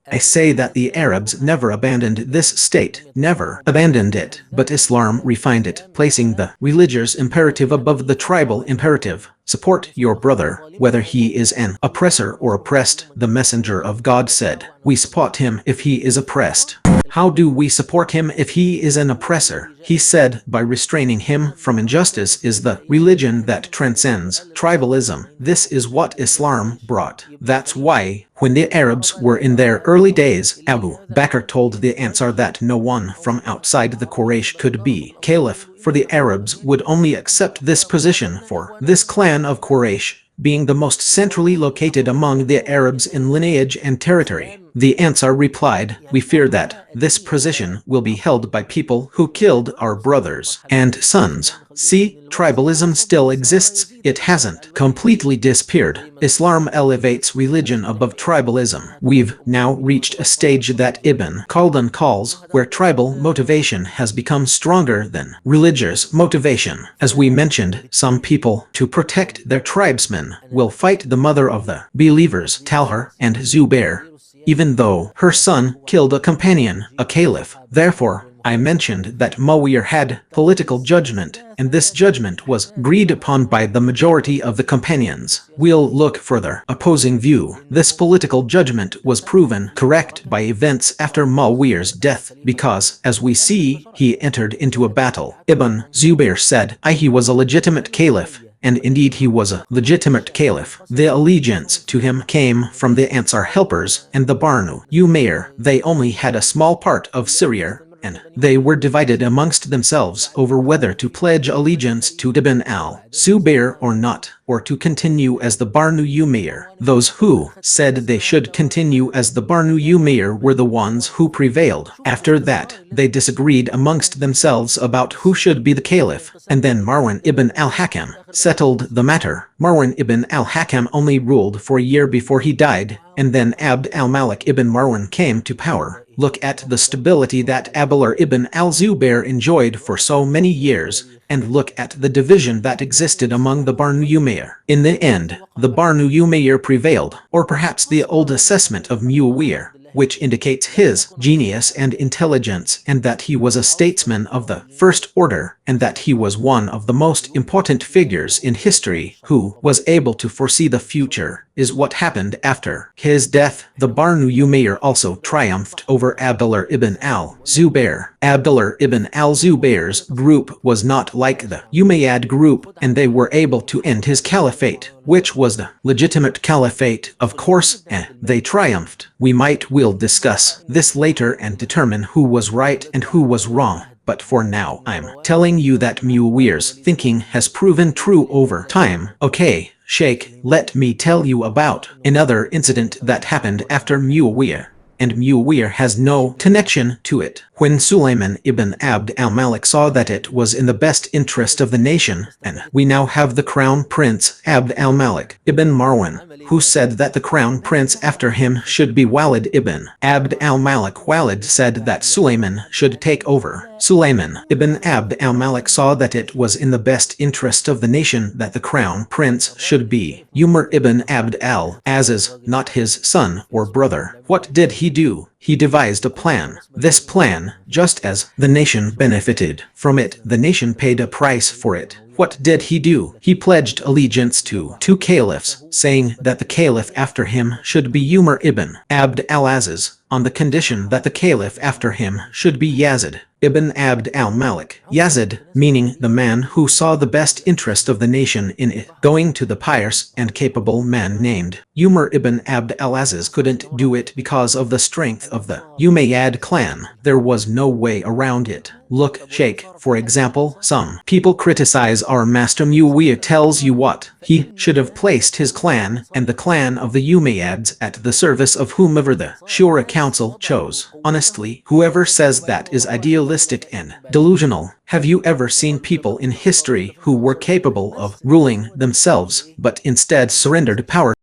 [SPEAKER 1] I say that the Arabs never abandoned this state, never abandoned it, but Islam refined it, placing the religious imperative above the tribal imperative. Support your brother, whether he is an oppressor or oppressed. The messenger of God said, we support him if he is oppressed. How do we support him if he is an oppressor? He said, by restraining him from injustice is the religion that transcends tribalism. This is what Islam brought. That's why, when the Arabs were in their early days, Abu Bakr told the Ansar that no one from outside the Quraysh could be caliph, for the Arabs would only accept this position, for this clan of Quraysh, being the most centrally located among the Arabs in lineage and territory. The Ansar replied, we fear that this position will be held by people who killed our brothers and sons. See, tribalism still exists, it hasn't completely disappeared. Islam elevates religion above tribalism. We've now reached a stage that Ibn Khaldun calls where tribal motivation has become stronger than religious motivation. As we mentioned, some people, to protect their tribesmen, will fight the mother of the believers, Talha and Zubair, even though her son killed a companion, a caliph. Therefore, I mentioned that Mu'awiyah had political judgment, and this judgment was agreed upon by the majority of the companions. We'll look further. Opposing view. This political judgment was proven correct by events after Mu'awiyah's death, because, as we see, he entered into a battle. Ibn Zubair said, he was a legitimate caliph, and indeed he was a legitimate caliph. The allegiance to him came from the Ansar helpers and the Banu Umayyah. They only had a small part of Syria, and they were divided amongst themselves over whether to pledge allegiance to Ibn al-Zubair or not, or to continue as the Banu Umayyah. Those who said they should continue as the Banu Umayyah were the ones who prevailed. After that, they disagreed amongst themselves about who should be the caliph, and then Marwan ibn al-Hakam settled the matter. Marwan ibn al-Hakam only ruled for a year before he died, and then Abd al-Malik ibn Marwan came to power. Look at the stability that Abdullah ibn al-Zubair enjoyed for so many years, and look at the division that existed among the Banu Umayyah. In the end, the Banu Umayyah prevailed, or perhaps the old assessment of Mu'awiyah which indicates his genius and intelligence, and that he was a statesman of the first order, and that he was one of the most important figures in history who was able to foresee the future, is what happened after his death. The Banu Umayyah also triumphed over Abdullah ibn al-Zubayr. Abdullah ibn al-Zubayr's group was not like the Umayyad group, and they were able to end his caliphate, which was the legitimate caliphate, of course, and they triumphed. We will discuss this later and determine who was right and who was wrong. But for now, I'm telling you that Mu'awiyah's thinking has proven true over time. Okay, Sheikh, let me tell you about another incident that happened after Mu'awiyah, and Mu'awiyah has no connection to it. When Sulaiman ibn Abd al-Malik saw that it was in the best interest of the nation, and we now have the crown prince Abd al-Malik ibn Marwan, who said that the crown prince after him should be Walid ibn Abd al-Malik. Walid said that Sulaiman should take over. Sulaiman ibn Abd al-Malik saw that it was in the best interest of the nation that the crown prince should be Umar ibn Abd al-Aziz, not his son or brother. What did he do? He devised a plan. This plan, just as the nation benefited from it, the nation paid a price for it. What did he do? He pledged allegiance to two caliphs, saying that the caliph after him should be Umar ibn Abd al-Aziz, on the condition that the caliph after him should be Yazid ibn Abd al-Malik. Yazid, meaning the man who saw the best interest of the nation in it, going to the pious and capable man named Umar ibn Abd al-Aziz couldn't do it because of the strength of the Umayyad clan. There was no way around it. Look, Sheikh, for example, some people criticize our master Mu'awiyah tells you what? He should have placed his clan and the clan of the Umayyads at the service of whomever the Shura Council chose. Honestly, whoever says that is idealistic and delusional. Have you ever seen people in history who were capable of ruling themselves, but instead surrendered power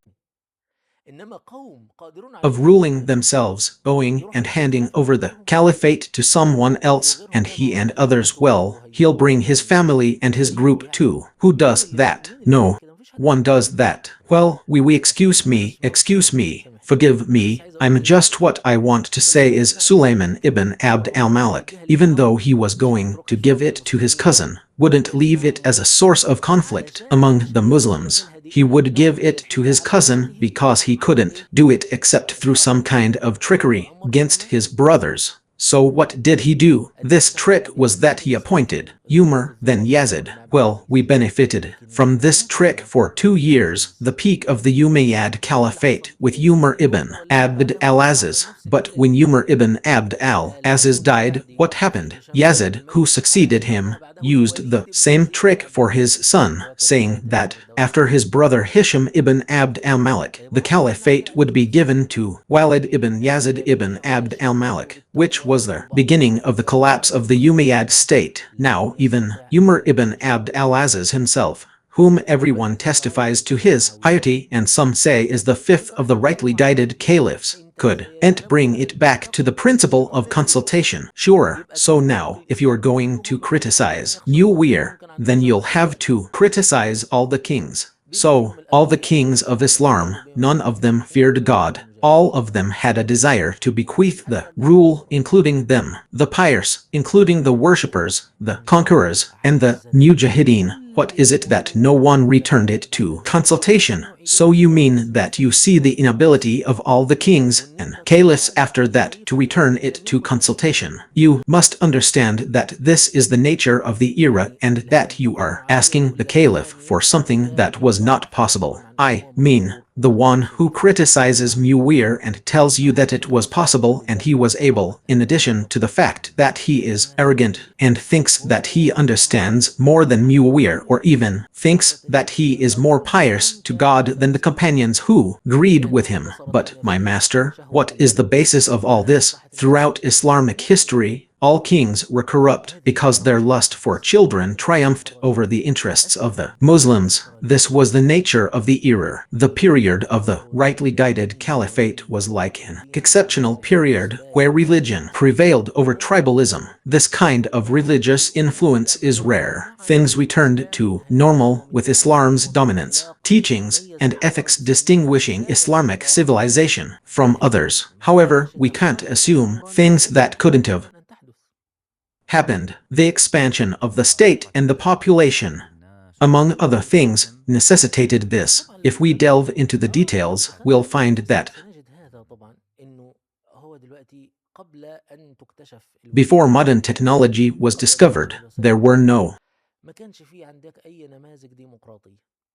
[SPEAKER 1] going and handing over the caliphate to someone else, and he and others, well, he'll bring his family and his group too. Who does that? No one does that. Well, excuse me, forgive me, what I want to say is Sulaiman ibn Abd al-Malik, even though he was going to give it to his cousin, wouldn't leave it as a source of conflict among the Muslims. He would give it to his cousin because he couldn't do it except through some kind of trickery against his brothers. So what did he do? This trick was that he appointed Umar, then Yazid. Well, we benefited from this trick for 2 years, the peak of the Umayyad Caliphate with Umar ibn Abd al-Aziz. But when Umar ibn Abd al-Aziz died, what happened? Yazid, who succeeded him, used the same trick for his son, saying that after his brother Hisham ibn Abd al-Malik, the caliphate would be given to Walid ibn Yazid ibn Abd al-Malik, which was the beginning of the collapse of the Umayyad state. Now, even Umar ibn Abd al-Aziz himself, whom everyone testifies to his piety and some say is the fifth of the rightly guided caliphs, couldn't bring it back to the principle of consultation. Sure, so now, if you're going to criticize Mu'awiyah, then you'll have to criticize all the kings. So, all the kings of Islam, none of them feared God. All of them had a desire to bequeath the rule, including them, the pious, including the worshippers, the conquerors, and the mujahideen. What is it that no one returned it to consultation? So you mean that you see the inability of all the kings and caliphs after that to return it to consultation? You must understand that this is the nature of the era and that you are asking the caliph for something that was not possible. I mean, the one who criticizes Mu'awiyah and tells you that it was possible and he was able, in addition to the fact that he is arrogant and thinks that he understands more than Mu'awiyah, or even thinks that he is more pious to God than the companions who agreed with him. But, my master, what is the basis of all this? Throughout Islamic history, All kings were corrupt because their lust for children triumphed over the interests of the Muslims. This was the nature of the era. The period of the rightly guided caliphate was like an exceptional period where religion prevailed over tribalism. This kind of religious influence is rare. Things returned to normal with Islam's dominance, teachings, and ethics distinguishing Islamic civilization from others. However, we can't assume things that couldn't have happened. The expansion of the state and the population, among other things, necessitated this. If we delve into the details, we'll find that before modern technology was discovered, there were no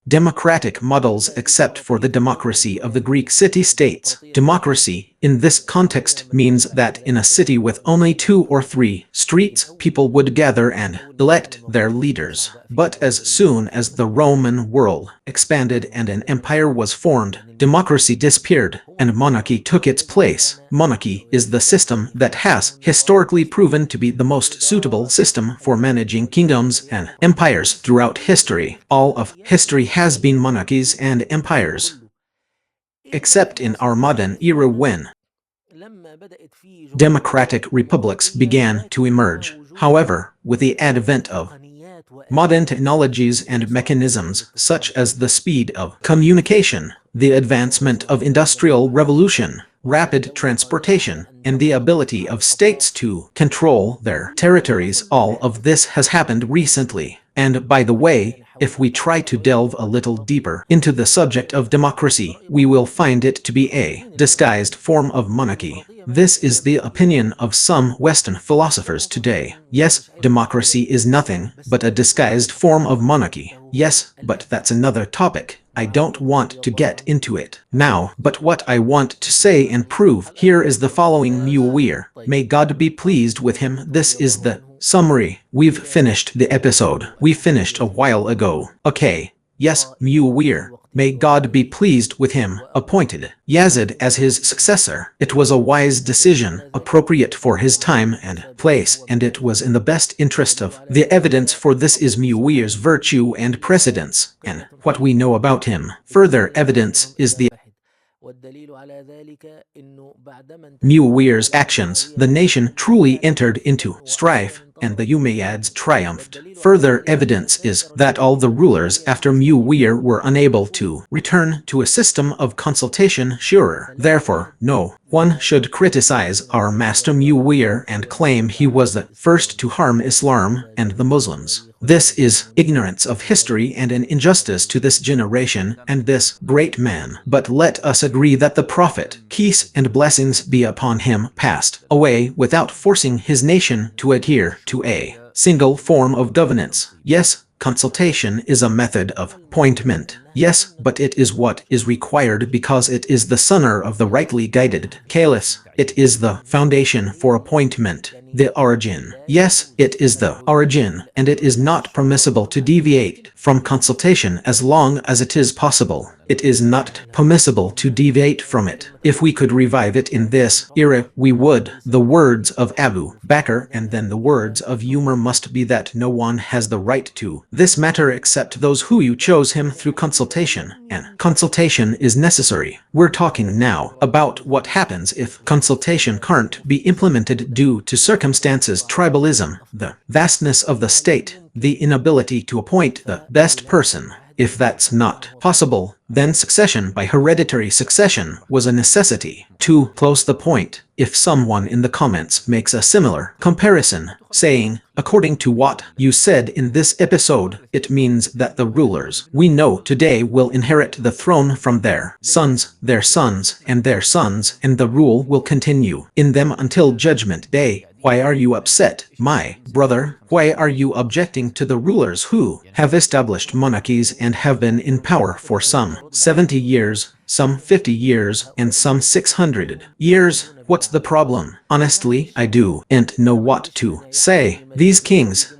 [SPEAKER 1] democratic models except for the democracy of the Greek city-states. Democracy, in this context, means that in a city with only 2 or 3 streets, people would gather and elect their leaders. But as soon as the Roman world expanded and an empire was formed, democracy disappeared and monarchy took its place. Monarchy is the system that has historically proven to be the most suitable system for managing kingdoms and empires throughout history. All of history has been monarchies and empires, except in our modern era when democratic republics began to emerge. However, with the advent of modern technologies and mechanisms such as the speed of communication, the advancement of industrial revolution, rapid transportation, and the ability of states to control their territories, all of this has happened recently. And by the way, if we try to delve a little deeper into the subject of democracy, we will find it to be a disguised form of monarchy. This is the opinion of some Western philosophers today. Yes, democracy is nothing but a disguised form of monarchy. Yes, but that's another topic. I don't want to get into it now, but what I want to say and prove here is the following. Mu'awiyah, may God be pleased with him. This is the summary. We've finished the episode. We finished a while ago. Okay. Yes, Mu'awiyah, may God be pleased with him, appointed Yazid as his successor. It was a wise decision, appropriate for his time and place, and it was in the best interest of the evidence for this is Mu'awiyah's virtue and precedence, and what we know about him. Further evidence is the Mu'awiyah's actions. The nation truly entered into strife, and the Umayyads triumphed. Further evidence is that all the rulers after Mu'awiyah were unable to return to a system of consultation. Sure, therefore, no one should criticize our master Mu'awiyah and claim he was the first to harm Islam and the Muslims. This is ignorance of history and an injustice to this generation and this great man. But let us agree that the Prophet, peace and blessings be upon him, passed away without forcing his nation to adhere to a single form of governance. Yes, consultation is a method of appointment. Yes, but it is what is required because it is the sunner of the rightly guided caliphs. It is the foundation for appointment, the origin. Yes, it is the origin, and it is not permissible to deviate from consultation as long as it is possible. It is not permissible to deviate from it. If we could revive it in this era, we would. The words of Abu Bakr and then the words of Umar must be that no one has the right to this matter except those who you chose him through consultation, and consultation is necessary. We're talking now about what happens if consultation can't be implemented due to circumstances, tribalism, the vastness of the state, the inability to appoint the best person. If that's not possible, then succession by hereditary succession was a necessity. To close the point, if someone in the comments makes a similar comparison, saying, according to what you said in this episode, it means that the rulers we know today will inherit the throne from their sons, and their sons, and the rule will continue in them until Judgment Day. Why are you upset, my brother? Why are you objecting to the rulers who have established monarchies and have been in power for some 70 years? some 50 years, and some 600 years. What's the problem? Honestly, I don't know what to say. These kings,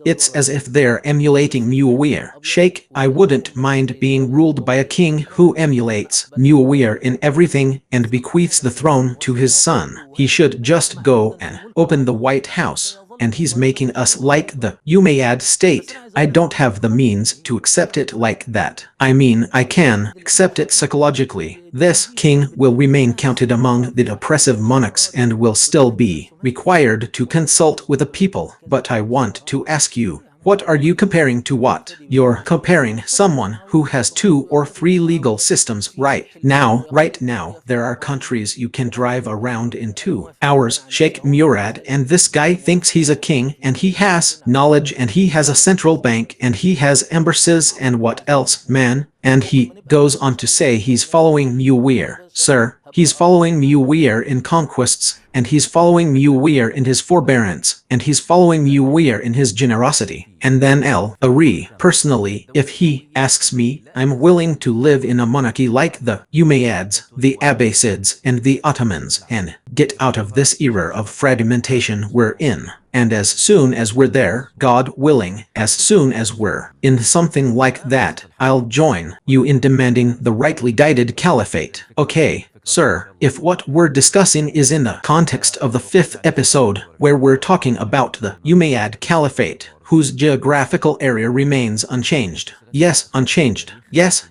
[SPEAKER 1] it's as if they're emulating Mu'awiyah. Sheikh, I wouldn't mind being ruled by a king who emulates Mu'awiyah in everything and bequeaths the throne to his son. He should just go and open the White House. And he's making us like the Umayyad state. I don't have the means to accept it like that. I mean, I can accept it psychologically. This king will remain counted among the oppressive monarchs and will still be required to consult with the people. But I want to ask you, what are you comparing to what? You're comparing someone who has 2 or 3 legal systems right now. There are countries you can drive around in 2 hours, Sheikh Murad, and this guy thinks he's a king, and he has knowledge, and he has a central bank, and he has embassies, and what else, man? And he goes on to say he's following Mu'awiyah. Sir, he's following Mu'awiyah in conquests, and he's following Mu'awiyah in his forbearance, and he's following Mu'awiyah in his generosity. And then Ari, personally, if he asks me, I'm willing to live in a monarchy like the Umayyads, the Abbasids, and the Ottomans, and get out of this era of fragmentation we're in. And as soon as we're there, God willing, as soon as we're in something like that, I'll join you in demanding the rightly guided caliphate. Okay, sir, if what we're discussing is in the context of the 5th episode, where we're talking about the Umayyad Caliphate, whose geographical area remains unchanged. Yes, unchanged. Yes,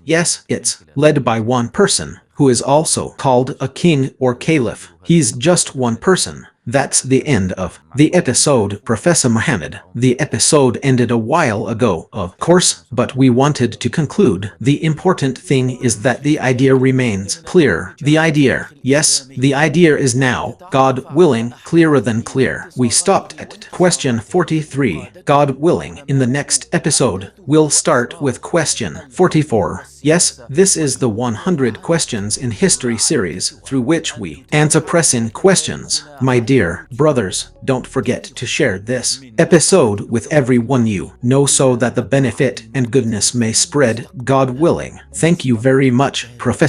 [SPEAKER 1] it's led by one person, who is also called a king or caliph. He's just one person. That's the end of the episode, Professor Muhammad. The episode ended a while ago, of course, but we wanted to conclude. The important thing is that the idea remains clear. The idea, yes, the idea is now, God willing, clearer than clear. We stopped at question 43. God willing, in the next episode, we'll start with question 44. Yes, this is the 100 questions in history series through which we answer pressing questions. My dear brothers, don't forget to share this episode with everyone you know so that the benefit and goodness may spread, God willing. Thank you very much, Professor.